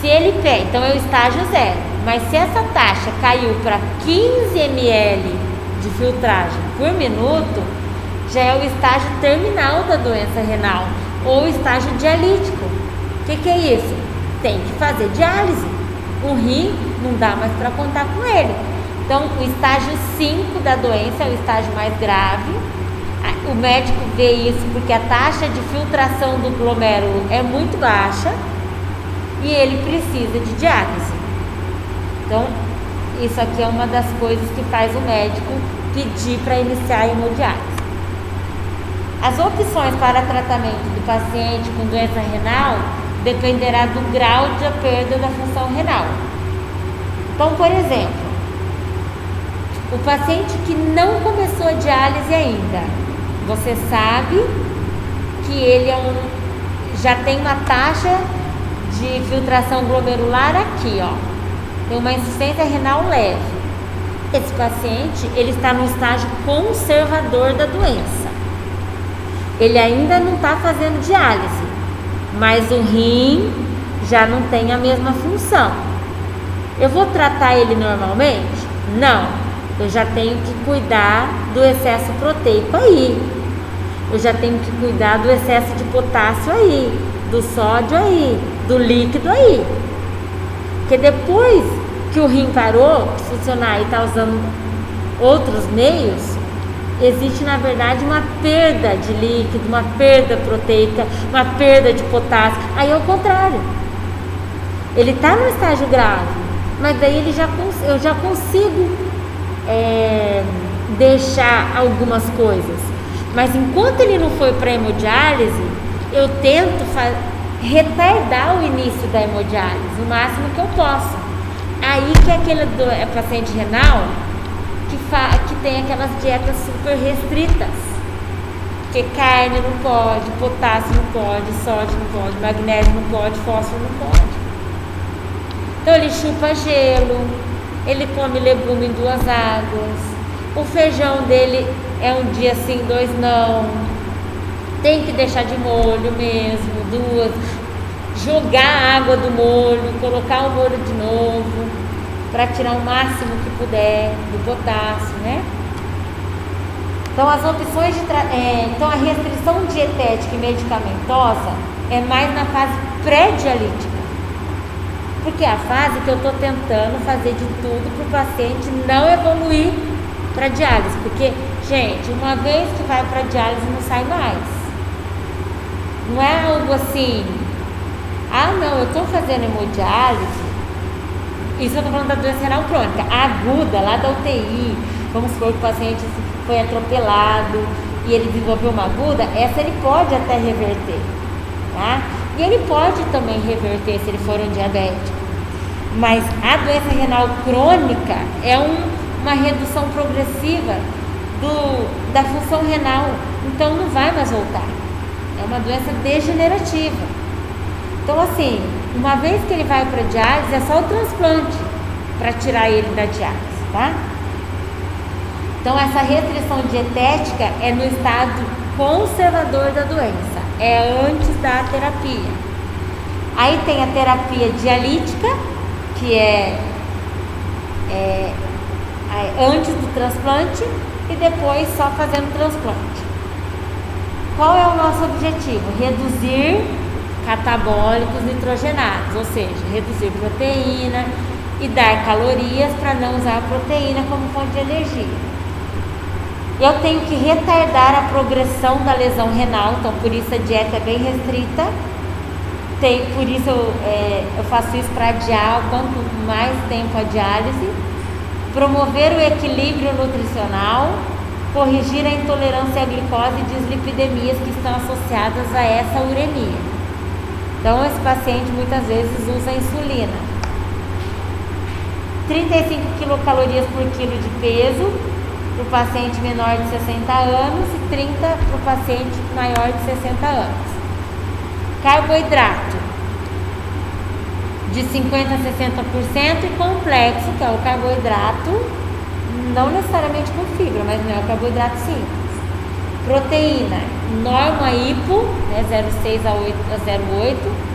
[SPEAKER 1] se ele pede, então é o estágio 0, mas se essa taxa caiu para 15 ml de filtragem por minuto, já é o estágio terminal da doença renal, ou o estágio dialítico. O que é isso? Tem que fazer diálise. O rim não dá mais para contar com ele. Então, o estágio 5 da doença é o estágio mais grave. O médico vê isso porque a taxa de filtração do glomérulo é muito baixa e ele precisa de diálise. Então, isso aqui é uma das coisas que faz o médico pedir para iniciar a hemodiálise. As opções para tratamento do paciente com doença renal dependerá do grau de perda da função renal. Então, por exemplo, o paciente que não começou a diálise ainda, você sabe que ele já tem uma taxa de filtração glomerular aqui, ó. Tem uma insuficiência renal leve. Esse paciente, ele está no estágio conservador da doença. Ele ainda não está fazendo diálise, mas o rim já não tem a mesma função. Eu vou tratar ele normalmente? Não. Eu já tenho que cuidar do excesso proteico aí. Eu já tenho que cuidar do excesso de potássio aí, do sódio aí, do líquido aí. Porque depois que o rim parou de funcionar e está usando outros meios, existe, na verdade, uma perda de líquido, uma perda proteica, uma perda de potássio. Aí é o contrário. Ele está no estágio grave, mas daí eu já consigo deixar algumas coisas. Mas enquanto ele não foi para a hemodiálise, eu tento retardar o início da hemodiálise, o máximo que eu posso. Aí que é aquele paciente renal que tem aquelas dietas super restritas, porque carne não pode, potássio não pode, sódio não pode, magnésio não pode, fósforo não pode. Então ele chupa gelo, ele come legume em 2 águas, o feijão dele é um dia sim, 2 não, tem que deixar de molho mesmo, 2, jogar a água do molho, colocar o molho de novo, para tirar o máximo que puder do potássio, né? Então, as opções então a restrição dietética e medicamentosa é mais na fase pré-dialítica, porque é a fase que eu estou tentando fazer de tudo para o paciente não evoluir para diálise, porque, gente, uma vez que vai para diálise não sai mais. Não é algo assim, não, eu estou fazendo hemodiálise. Isso eu estou falando da doença renal crônica, a aguda, lá da UTI. Vamos supor que o paciente foi atropelado e ele desenvolveu uma aguda, essa ele pode até reverter, tá? E ele pode também reverter se ele for um diabético. Mas a doença renal crônica é uma redução progressiva da função renal, então não vai mais voltar. É uma doença degenerativa. Então, assim, uma vez que ele vai para diálise, é só o transplante para tirar ele da diálise, tá? Então, essa restrição dietética é no estado conservador da doença, é antes da terapia. Aí tem a terapia dialítica, que é antes do transplante e depois só fazendo transplante. Qual é o nosso objetivo? Reduzir catabólicos nitrogenados, ou seja, reduzir proteína e dar calorias para não usar a proteína como fonte de energia. Eu tenho que retardar a progressão da lesão renal, então por isso a dieta é bem restrita. Por isso eu faço isso para adiar quanto mais tempo a diálise, promover o equilíbrio nutricional, corrigir a intolerância à glicose e dislipidemias que estão associadas a essa uremia. Então esse paciente muitas vezes usa insulina. 35 quilocalorias por quilo de peso para o paciente menor de 60 anos e 30 para o paciente maior de 60 anos. Carboidrato de 50% a 60% e complexo, que é o carboidrato, não necessariamente com fibra, mas não é o carboidrato simples. Proteína, norma hipo, né, 0,6 a 0,8.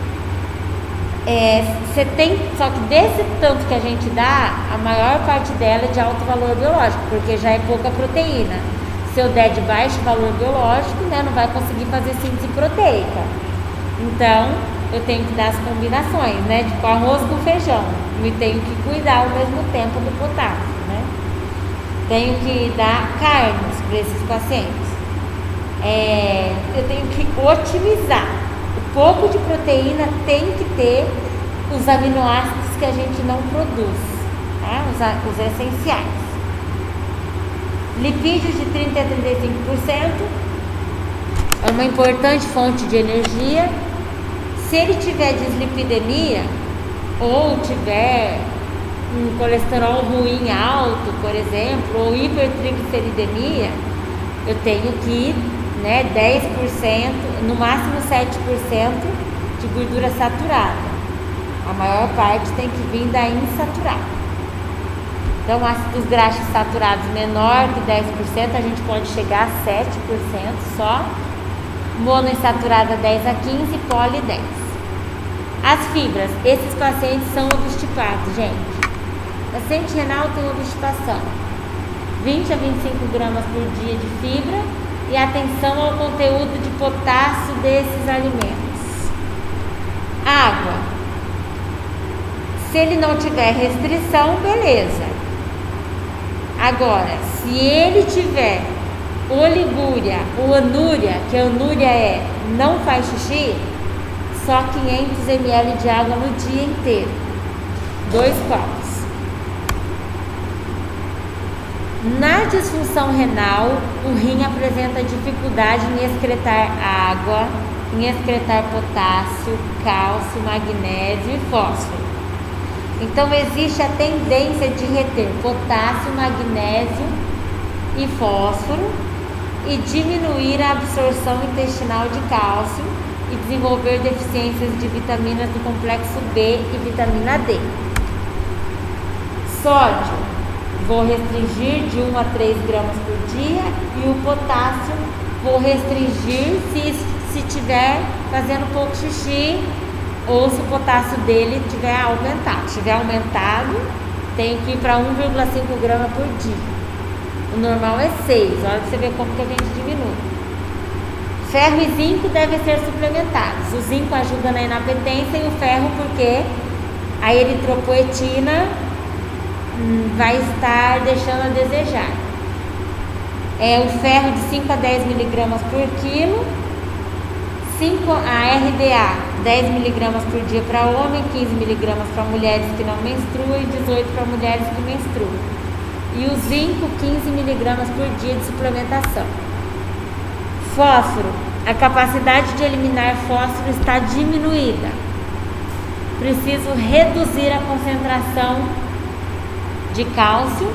[SPEAKER 1] Só que desse tanto que a gente dá, a maior parte dela é de alto valor biológico, porque já é pouca proteína. Se eu der de baixo valor biológico, né, não vai conseguir fazer síntese proteica. Então, eu tenho que dar as combinações, né, tipo arroz com feijão. E tenho que cuidar ao mesmo tempo do potássio, né? Tenho que dar carnes para esses pacientes. Eu tenho que otimizar. O pouco de proteína tem que ter os aminoácidos que a gente não produz, tá? Os essenciais. Lipídios de 30% a 35%. É uma importante fonte de energia. Se ele tiver dislipidemia ou tiver um colesterol ruim alto, por exemplo, ou hipertrigliceridemia, eu tenho que 10%, no máximo 7% de gordura saturada. A maior parte tem que vir da insaturada. Então, ácidos graxos saturados menor que 10%, a gente pode chegar a 7% só. Monoinsaturada 10 a 15%, poli 10%. As fibras, esses pacientes são obstipados, gente. Paciente renal tem obstipação. 20 a 25 gramas por dia de fibra e atenção ao conteúdo de potássio desses alimentos. Água. Se ele não tiver restrição, beleza. Agora, se ele tiver oligúria ou anúria, que a anúria não faz xixi, só 500 ml de água no dia inteiro. 2 copos. Na disfunção renal, o rim apresenta dificuldade em excretar água, em excretar potássio, cálcio, magnésio e fósforo. Então existe a tendência de reter potássio, magnésio e fósforo e diminuir a absorção intestinal de cálcio e desenvolver deficiências de vitaminas do complexo B e vitamina D. Sódio, vou restringir de 1 a 3 gramas por dia, e o potássio vou restringir se estiver fazendo pouco xixi ou se o potássio dele tiver aumentado. Se tiver aumentado, tem que ir para 1,5 gramas por dia. O normal é 6, olha pra você ver como que a gente diminui. Ferro e zinco devem ser suplementados. O zinco ajuda na inapetência e o ferro porque a eritropoetina vai estar deixando a desejar. O ferro de 5 a 10 miligramas por quilo. A RDA, 10 miligramas por dia para homem, 15 miligramas para mulheres que não menstruam e 18 para mulheres que menstruam. E o zinco, 15 miligramas por dia de suplementação. Fósforo, a capacidade de eliminar fósforo está diminuída. Preciso reduzir a concentração de cálcio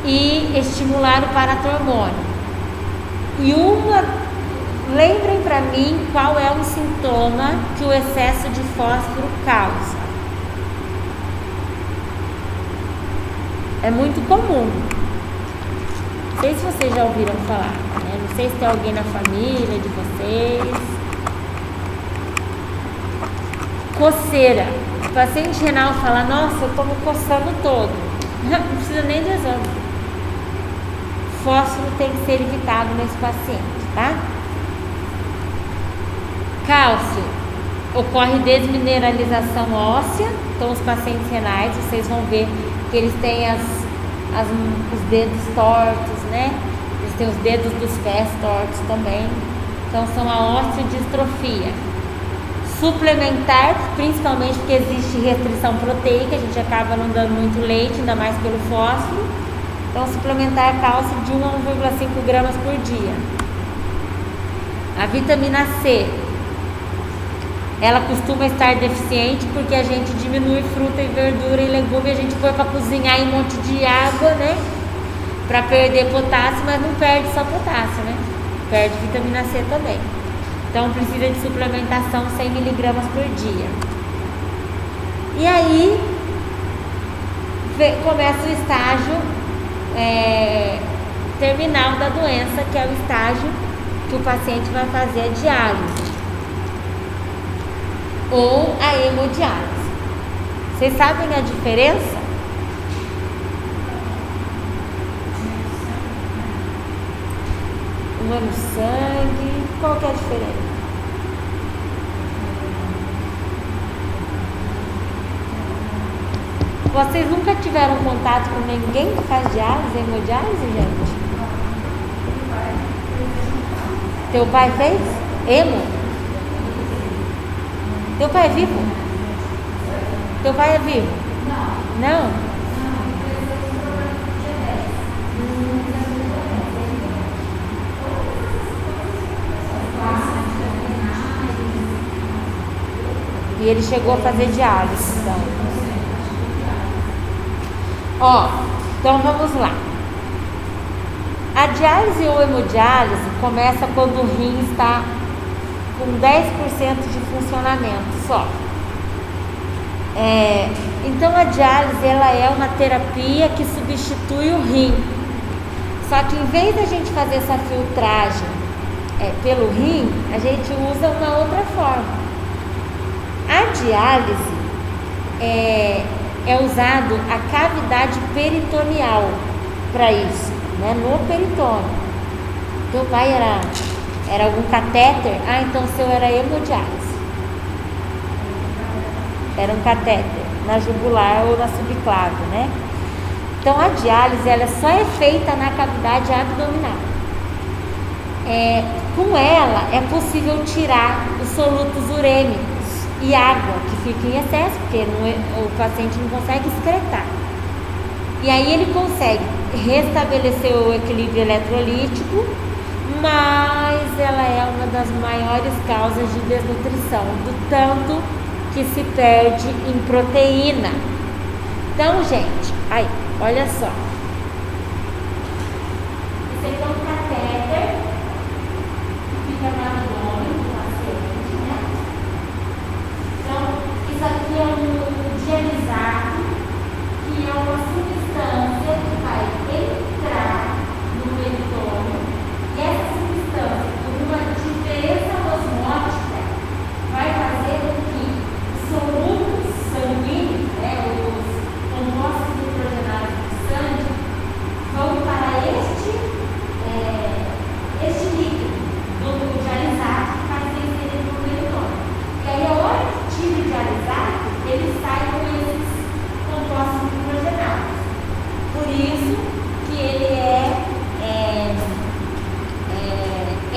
[SPEAKER 1] e estimular o paratormônio. Lembrem para mim qual é o sintoma que o excesso de fósforo causa. É muito comum. Não sei se vocês já ouviram falar, né? Não sei se tem alguém na família de vocês. Coceira. O paciente renal fala, nossa, eu tô me coçando todo. Não precisa nem de exame. Fósforo tem que ser evitado nesse paciente, tá? Cálcio. Ocorre desmineralização óssea. Então, os pacientes renais, vocês vão ver que eles têm os dedos tortos, né? Eles têm os dedos dos pés tortos também. Então, são a osteodistrofia. Suplementar, principalmente porque existe restrição proteica, a gente acaba não dando muito leite, ainda mais pelo fósforo. Então, suplementar cálcio de 1 a 1,5 gramas por dia. A vitamina C, ela costuma estar deficiente porque a gente diminui fruta e verdura e legume, a gente põe para cozinhar em um monte de água, né? Para perder potássio, mas não perde só potássio, né? Perde vitamina C também. Então precisa de suplementação 100 miligramas por dia. E aí começa o estágio terminal da doença, que é o estágio que o paciente vai fazer a diálise ou a hemodiálise. Vocês sabem a diferença? Uma no sangue, qual que é a diferença? Vocês nunca tiveram contato com ninguém que faz diálise, hemodiálise, gente? Teu pai fez? Hemo? Teu pai é vivo? Teu pai é vivo? Não? E ele chegou a fazer diálise, então. Então vamos lá. A diálise ou hemodiálise começa quando o rim está com 10% de funcionamento só. Então a diálise ela é uma terapia que substitui o rim. Só que em vez da gente fazer essa filtragem pelo rim, a gente usa uma outra forma. A diálise é usado a cavidade peritoneal para isso, né? No peritônio. Teu pai era algum catéter? Então o seu era hemodiálise. Era um catéter na jugular ou na subclave, né? Então a diálise ela só é feita na cavidade abdominal. Com ela é possível tirar os solutos urêmicos e água que fica em excesso, porque o paciente não consegue excretar. E aí ele consegue restabelecer o equilíbrio eletrolítico, mas ela é uma das maiores causas de desnutrição, do tanto que se perde em proteína. Então, gente, olha só. Esse aqui é um catéter que fica no abdômen do paciente, né? Então, isso aqui é um dialisato, que é uma substância que vai entrar no peritônio, e essa substância, por uma diferença osmótica, vai fazer com que os solutos sanguíneos, os compostos nitrogenados do sangue, vão para este líquido do dialisato que vai ser inserido no peritônio. E aí, a hora que tira o dialisato, ele sai com esses compostos nitrogenados. Por isso que ele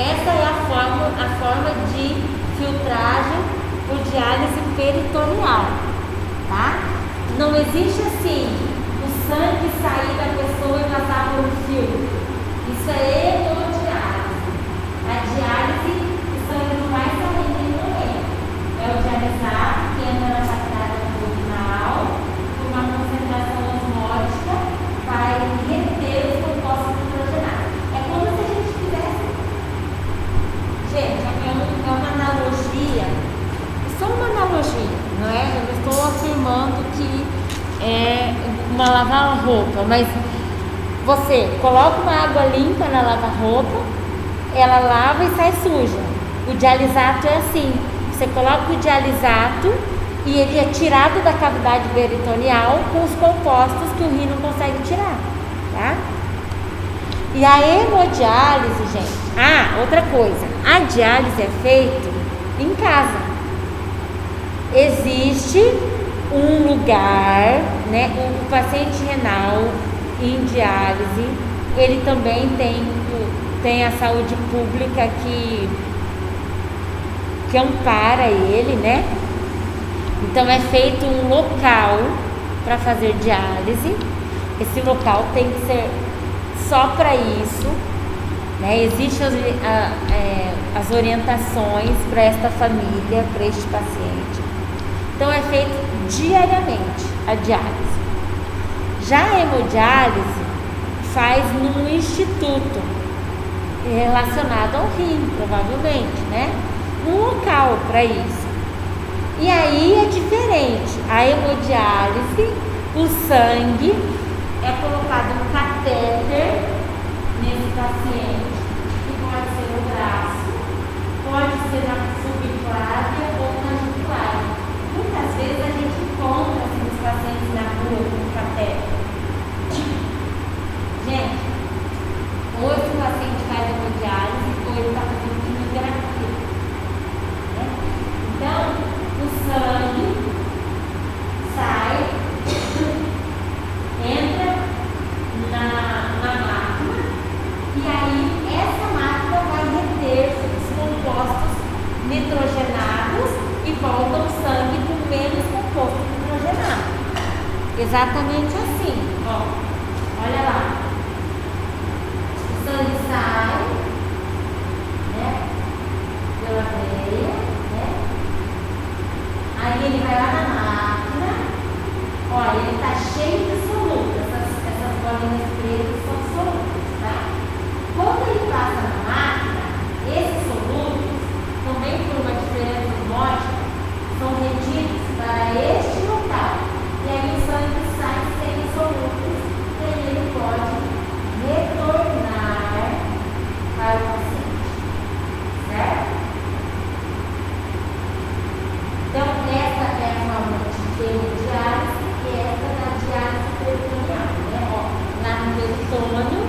[SPEAKER 1] essa é a forma de filtragem por diálise peritoneal, tá? Não existe assim, o sangue sair da pessoa e passar por um filtro. Isso é hemodiálise. A diálise, o sangue não vai sair nem morrer. É o dialisato que entra na cavidade abdominal, com uma concentração osmótica, vai reter os compostos nitrogenados. É como se a gente fizesse. Gente, é uma analogia, é só uma analogia, não é? Eu não estou afirmando que é uma lavar roupa, mas Você coloca uma água limpa na lava-roupa, ela lava e sai suja. O dialisato é assim, você coloca o dialisato e ele é tirado da cavidade peritoneal com os compostos que o rim não consegue tirar, tá? E a hemodiálise, gente, outra coisa, a diálise é feita em casa. Existe um lugar, né, o paciente renal em diálise, ele também tem a saúde pública que ampara ele, né? Então é feito um local para fazer diálise. Esse local tem que ser só para isso, né? Existem as orientações para esta família, para este paciente. Então é feito diariamente a diálise. Já a hemodiálise faz num instituto relacionado ao rim, provavelmente, né? Um local para isso. E aí é diferente. A hemodiálise, o sangue é colocado no catéter nesse paciente, que pode ser no braço, pode ser na subclávia ou na jugular. Muitas vezes a gente encontra assim, os pacientes na rua com o catéter. Gente, ou esse paciente faz hemodiálise ou ele está fazendo quimioterapia. Né? Então, o sangue sai, entra na máquina e aí essa máquina vai reter os compostos nitrogenados e volta o sangue com menos composto nitrogenado. Exatamente assim, ó. Olha lá. O sangue sai, né, pela veia, né? Aí ele vai lá na máquina. Olha, ele está cheio de solutos. Essas bolinhas pretas são solutos, tá? Quando ele passa na máquina, esses solutos, também por uma diferença osmótica, são retidos para este local. E aí o sangue sai sem solutos e aí ele pode retornar para o paciente. Certo? Então, essa é a forma de hemodiálise e essa é a diálise peritoneal. Né? Ó, lá no peritônio,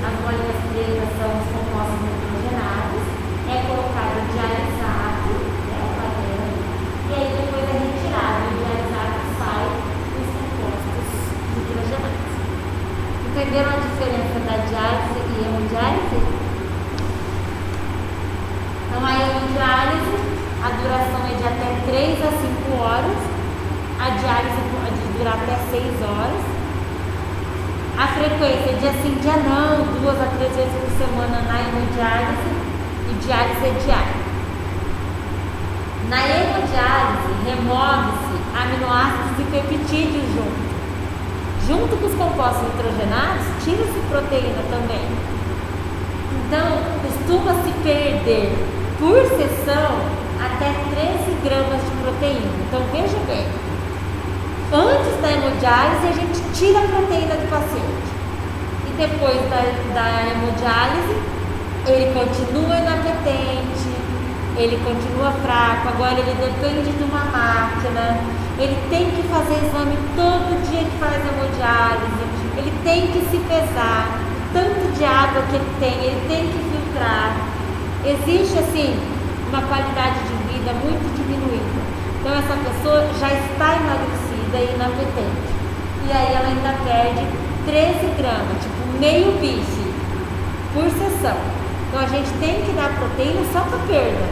[SPEAKER 1] as bolinhas pretas são os compostos nitrogenados, é colocado o dialisato, né, lá dentro, e aí depois é retirado, o dialisato sai os compostos nitrogenados. Entenderam a diferença da diálise e hemodiálise? Então, a hemodiálise, a duração é de até 3 a 5 horas, a diálise pode durar até 6 horas. A frequência é dia sim, dia não, 2 a 3 vezes por semana na hemodiálise e diálise é diária. Na hemodiálise, remove-se aminoácidos e peptídeos junto com os compostos nitrogenados, tira-se proteína também. Então, costuma-se perder por sessão até 13 gramas de proteína. Então, veja bem, antes da hemodiálise, a gente tira a proteína do paciente. E depois da hemodiálise, ele continua inapetente, ele continua fraco, agora ele depende de uma máquina, ele tem que fazer exame todo dia que faz hemodiálise, ele tem que se pesar, tanto de água que ele tem que filtrar. Existe, assim, uma qualidade de vida muito diminuída. Então, essa pessoa já está emagrecida e inapetente. E aí ela ainda perde 13 gramas, tipo meio bife por sessão. Então, a gente tem que dar proteína só para perda,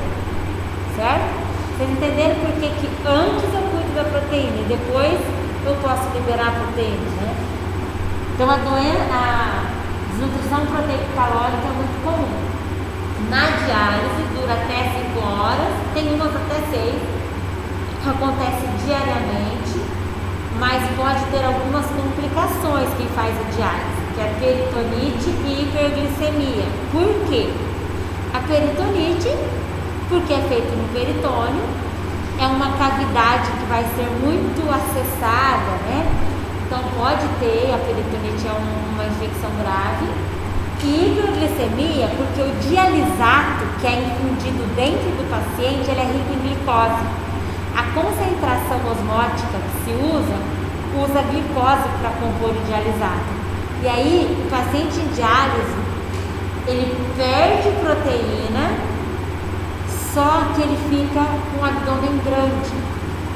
[SPEAKER 1] certo? Vocês entenderam por que antes eu cuido da proteína e depois eu posso liberar a proteína, né? Então, a desnutrição proteico-calórica é muito comum. Na diálise dura até 5 horas, tem umas até 6, acontece diariamente, mas pode ter algumas complicações quem faz a diálise, que é peritonite e hiperglicemia. Por quê? A peritonite, porque é feito no peritônio, é uma cavidade que vai ser muito acessada, né, Então pode ter, a peritonite é uma infecção grave. E hidroglicemia, porque o dialisato que é infundido dentro do paciente, ele é rico em glicose. A concentração osmótica que se usa glicose para compor o dialisato. E aí, o paciente em diálise, ele perde proteína, só que ele fica com o abdômen grande.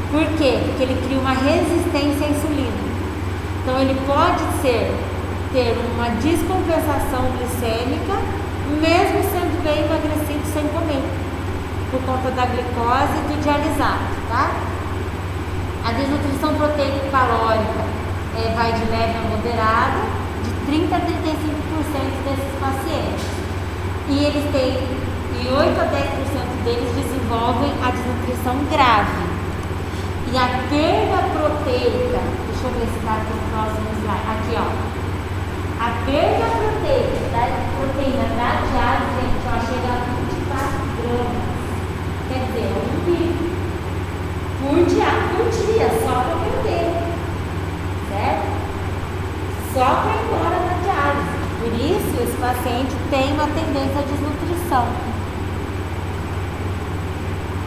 [SPEAKER 1] Por quê? Porque ele cria uma resistência à insulina. Então, ele pode ter uma descompensação glicêmica, mesmo sendo bem emagrecido sem comer, por conta da glicose e do dialisato, tá? A desnutrição proteica calórica vai de leve a moderada, de 30% a 35% desses pacientes. E 8 a 10% deles desenvolvem a desnutrição grave. E a perda proteica, deixa eu ver se está no próximo slide, aqui ó. A perda proteica da proteína da diálise, gente, ó, chega a 24 gramas. Quer dizer, um bico por dia, só para perder. Certo? Só para ir embora da diálise. Por isso, esse paciente tem uma tendência à desnutrição.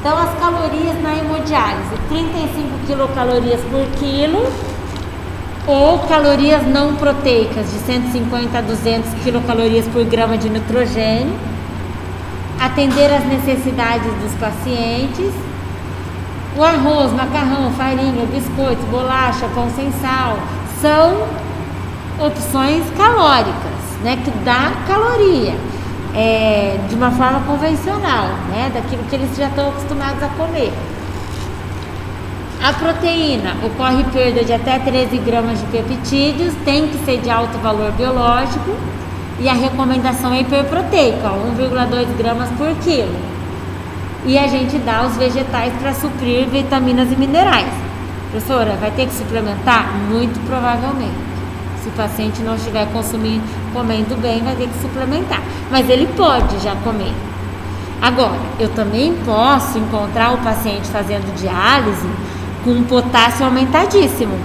[SPEAKER 1] Então, as calorias na hemodiálise: 35 quilocalorias por quilo, ou calorias não proteicas de 150 a 200 quilocalorias por grama de nitrogênio, atender às necessidades dos pacientes. O arroz, macarrão, farinha, biscoitos, bolacha, pão sem sal são opções calóricas, né, que dá caloria, de uma forma convencional, né, daquilo que eles já estão acostumados a comer. A proteína, ocorre perda de até 13 gramas de peptídeos, tem que ser de alto valor biológico, e a recomendação é hiperproteica, 1,2 gramas por quilo. E a gente dá os vegetais para suprir vitaminas e minerais. Professora, vai ter que suplementar? Muito provavelmente. Se o paciente não estiver comendo bem, vai ter que suplementar. Mas ele pode já comer. Agora, eu também posso encontrar o paciente fazendo diálise com um potássio aumentadíssimo.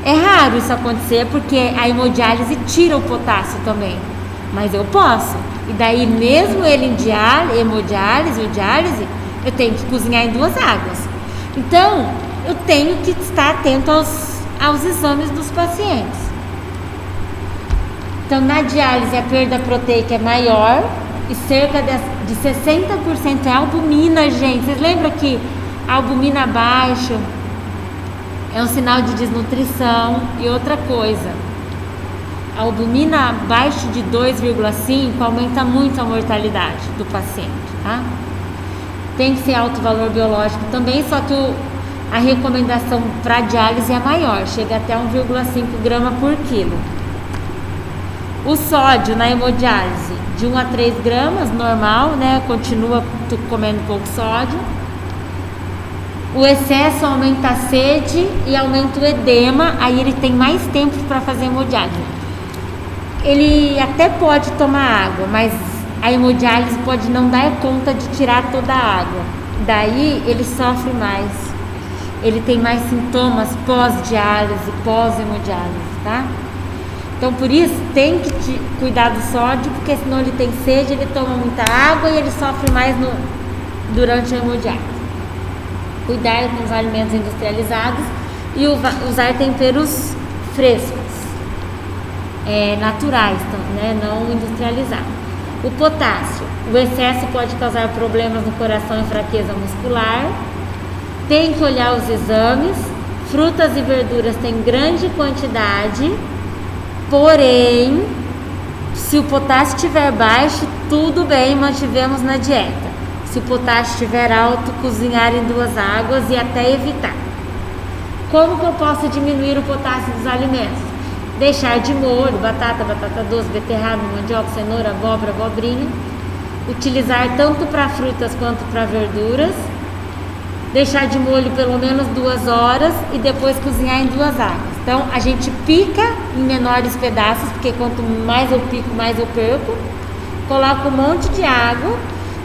[SPEAKER 1] É raro isso acontecer, porque a hemodiálise tira o potássio também, mas eu posso. E daí, mesmo ele em hemodiálise ou diálise, eu tenho que cozinhar em 2 águas. Então, eu tenho que estar atento aos exames dos pacientes. Então, na diálise, a perda proteica é maior, e cerca de 60% é albumina, gente. Vocês lembram que a albumina baixa é um sinal de desnutrição? E outra coisa, a albumina abaixo de 2,5 aumenta muito a mortalidade do paciente, tá? Tem que ser alto valor biológico também, só que a recomendação para diálise é maior, chega até 1,5 grama por quilo. O sódio na hemodiálise, de 1 a 3 gramas, normal, né? Continua comendo pouco sódio. O excesso aumenta a sede e aumenta o edema, aí ele tem mais tempo para fazer hemodiálise. Ele até pode tomar água, mas a hemodiálise pode não dar conta de tirar toda a água. Daí ele sofre mais. Ele tem mais sintomas pós-diálise, pós-hemodiálise, tá? Então, por isso, tem que cuidar do sódio, porque senão ele tem sede, ele toma muita água e ele sofre mais durante a hemodiálise. Cuidar com os alimentos industrializados e usar temperos frescos, naturais, né? Não industrializados. O potássio, o excesso pode causar problemas no coração e fraqueza muscular. Tem que olhar os exames. Frutas e verduras têm grande quantidade, porém, se o potássio estiver baixo, tudo bem, mantivemos na dieta. Se o potássio estiver alto, cozinhar em 2 águas e até evitar. Como que eu posso diminuir o potássio dos alimentos? Deixar de molho, batata doce, beterraba, mandioca, cenoura, abóbora, abobrinha. Utilizar tanto para frutas quanto para verduras. Deixar de molho pelo menos 2 horas e depois cozinhar em 2 águas. Então, a gente pica em menores pedaços, porque quanto mais eu pico, mais eu perco. Coloco um monte de água.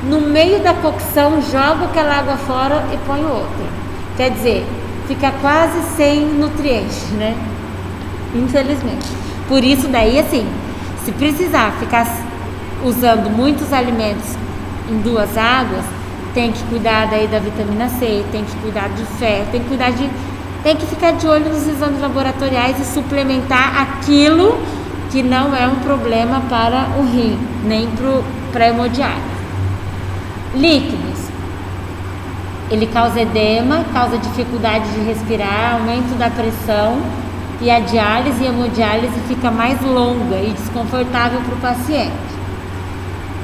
[SPEAKER 1] No meio da cocção, jogo aquela água fora e ponho outra. Quer dizer, fica quase sem nutrientes, né? infelizmente. Por isso daí, assim, se precisar ficar usando muitos alimentos em 2 águas, tem que cuidar daí da vitamina C, tem que cuidar de ferro, tem que ficar de olho nos exames laboratoriais e suplementar aquilo que não é um problema para o rim, nem para hemodiálise. Líquidos. Ele causa edema, causa dificuldade de respirar, aumento da pressão, e a diálise e a hemodiálise fica mais longa e desconfortável para o paciente.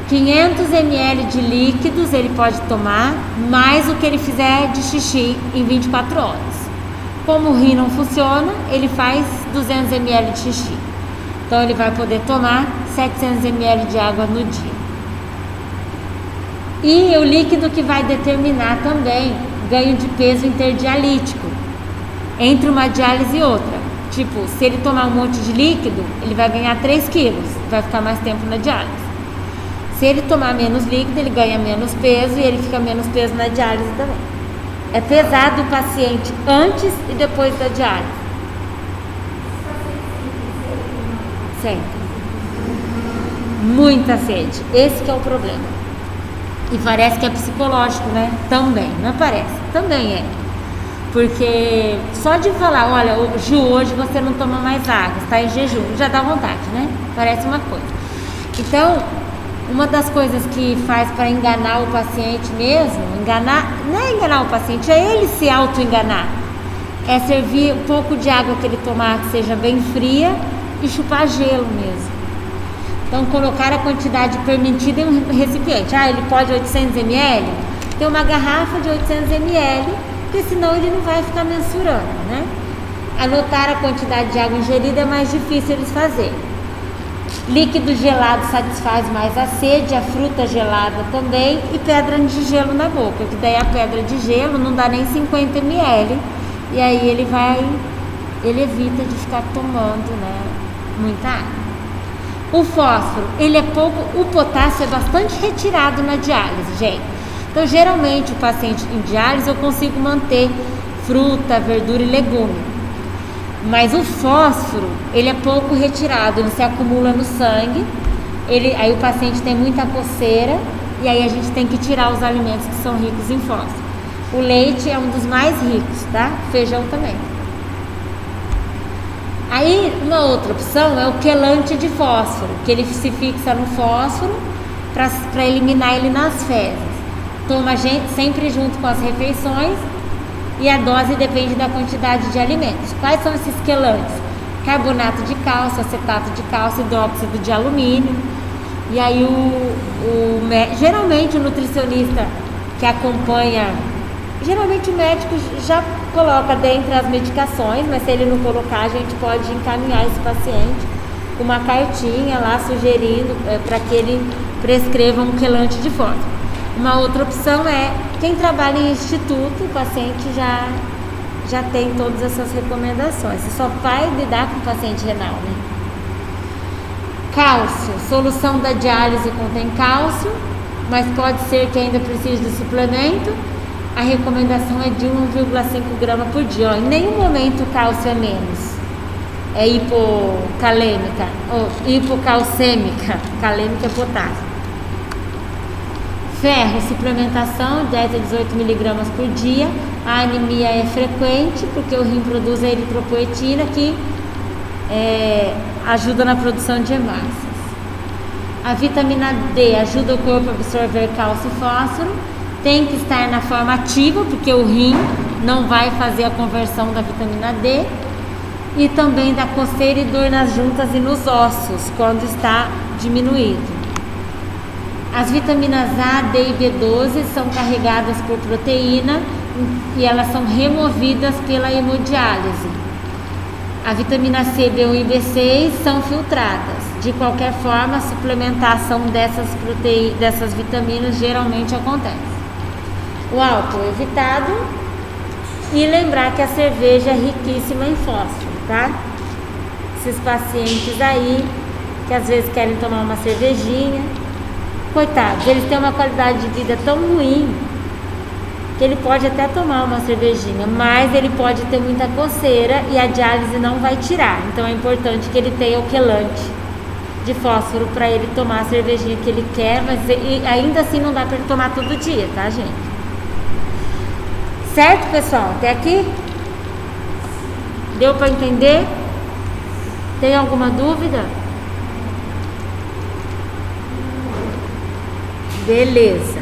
[SPEAKER 1] 500 ml de líquidos ele pode tomar, mais o que ele fizer de xixi em 24 horas. Como o rim não funciona, ele faz 200 ml de xixi. Então ele vai poder tomar 700 ml de água no dia. E o líquido que vai determinar também ganho de peso interdialítico entre uma diálise e outra. Tipo, se ele tomar um monte de líquido, ele vai ganhar 3 quilos, vai ficar mais tempo na diálise. Se ele tomar menos líquido, ele ganha menos peso e ele fica menos peso na diálise também. É pesado o paciente antes e depois da diálise. Sempre. Muita sede. Esse que é o problema. E parece que é psicológico, né? Também. Não parece. Também é. Porque só de falar, olha, Ju, hoje você não toma mais água, está em jejum, já dá vontade, né? Parece uma coisa. Então, uma das coisas que faz para enganar o paciente mesmo, não é enganar o paciente, é ele se auto-enganar. É servir um pouco de água que ele tomar que seja bem fria e chupar gelo mesmo. Então, colocar a quantidade permitida em um recipiente. Ele pode 800 ml? Tem uma garrafa de 800 ml, porque senão ele não vai ficar mensurando, né? Anotar a quantidade de água ingerida é mais difícil eles fazerem. Líquido gelado satisfaz mais a sede, a fruta gelada também, e pedra de gelo na boca, que daí a pedra de gelo não dá nem 50 ml, e aí ele evita de ficar tomando, né, muita água. O fósforo, ele é pouco, o potássio é bastante retirado na diálise, gente. Então, geralmente, o paciente em diálise eu consigo manter fruta, verdura e legume. Mas o fósforo, ele é pouco retirado, ele se acumula no sangue, aí o paciente tem muita coceira, e aí a gente tem que tirar os alimentos que são ricos em fósforo. O leite é um dos mais ricos, tá? Feijão também. Aí, uma outra opção é o quelante de fósforo, que ele se fixa no fósforo para eliminar ele nas fezes. Toma sempre junto com as refeições e a dose depende da quantidade de alimentos. Quais são esses quelantes? Carbonato de cálcio, acetato de cálcio, hidróxido de alumínio. E aí geralmente o nutricionista que acompanha, geralmente o médico já coloca dentre as medicações, mas se ele não colocar, a gente pode encaminhar esse paciente com uma cartinha lá sugerindo para que ele prescreva um quelante de fósforo. Uma outra opção é quem trabalha em instituto, o paciente já tem todas essas recomendações. Você só vai lidar com o paciente renal, né? Cálcio, solução da diálise contém cálcio, mas pode ser que ainda precise de suplemento. A recomendação é de 1,5 grama por dia. Em nenhum momento o cálcio é menos. É hipocalêmica ou hipocalcêmica. Calêmica é potássio. Ferro, suplementação 10 a 18 miligramas por dia. A anemia é frequente porque o rim produz a eritropoetina que ajuda na produção de hemácias. A vitamina D ajuda o corpo a absorver cálcio e fósforo. Tem que estar na forma ativa porque o rim não vai fazer a conversão da vitamina D. E também da coceira e dor nas juntas e nos ossos quando está diminuído. As vitaminas A, D e B12 são carregadas por proteína e elas são removidas pela hemodiálise. A vitamina C, B1 e B6 são filtradas. De qualquer forma, a suplementação dessas vitaminas geralmente acontece. O álcool evitado e lembrar que a cerveja é riquíssima em fósforo, tá? Esses pacientes aí que às vezes querem tomar uma cervejinha, coitados, eles têm uma qualidade de vida tão ruim que ele pode até tomar uma cervejinha, mas ele pode ter muita coceira e a diálise não vai tirar. Então é importante que ele tenha o quelante de fósforo para ele tomar a cervejinha que ele quer, mas ainda assim não dá para ele tomar todo dia, tá, gente? Certo, pessoal? Até aqui? Deu para entender? Tem alguma dúvida? Beleza.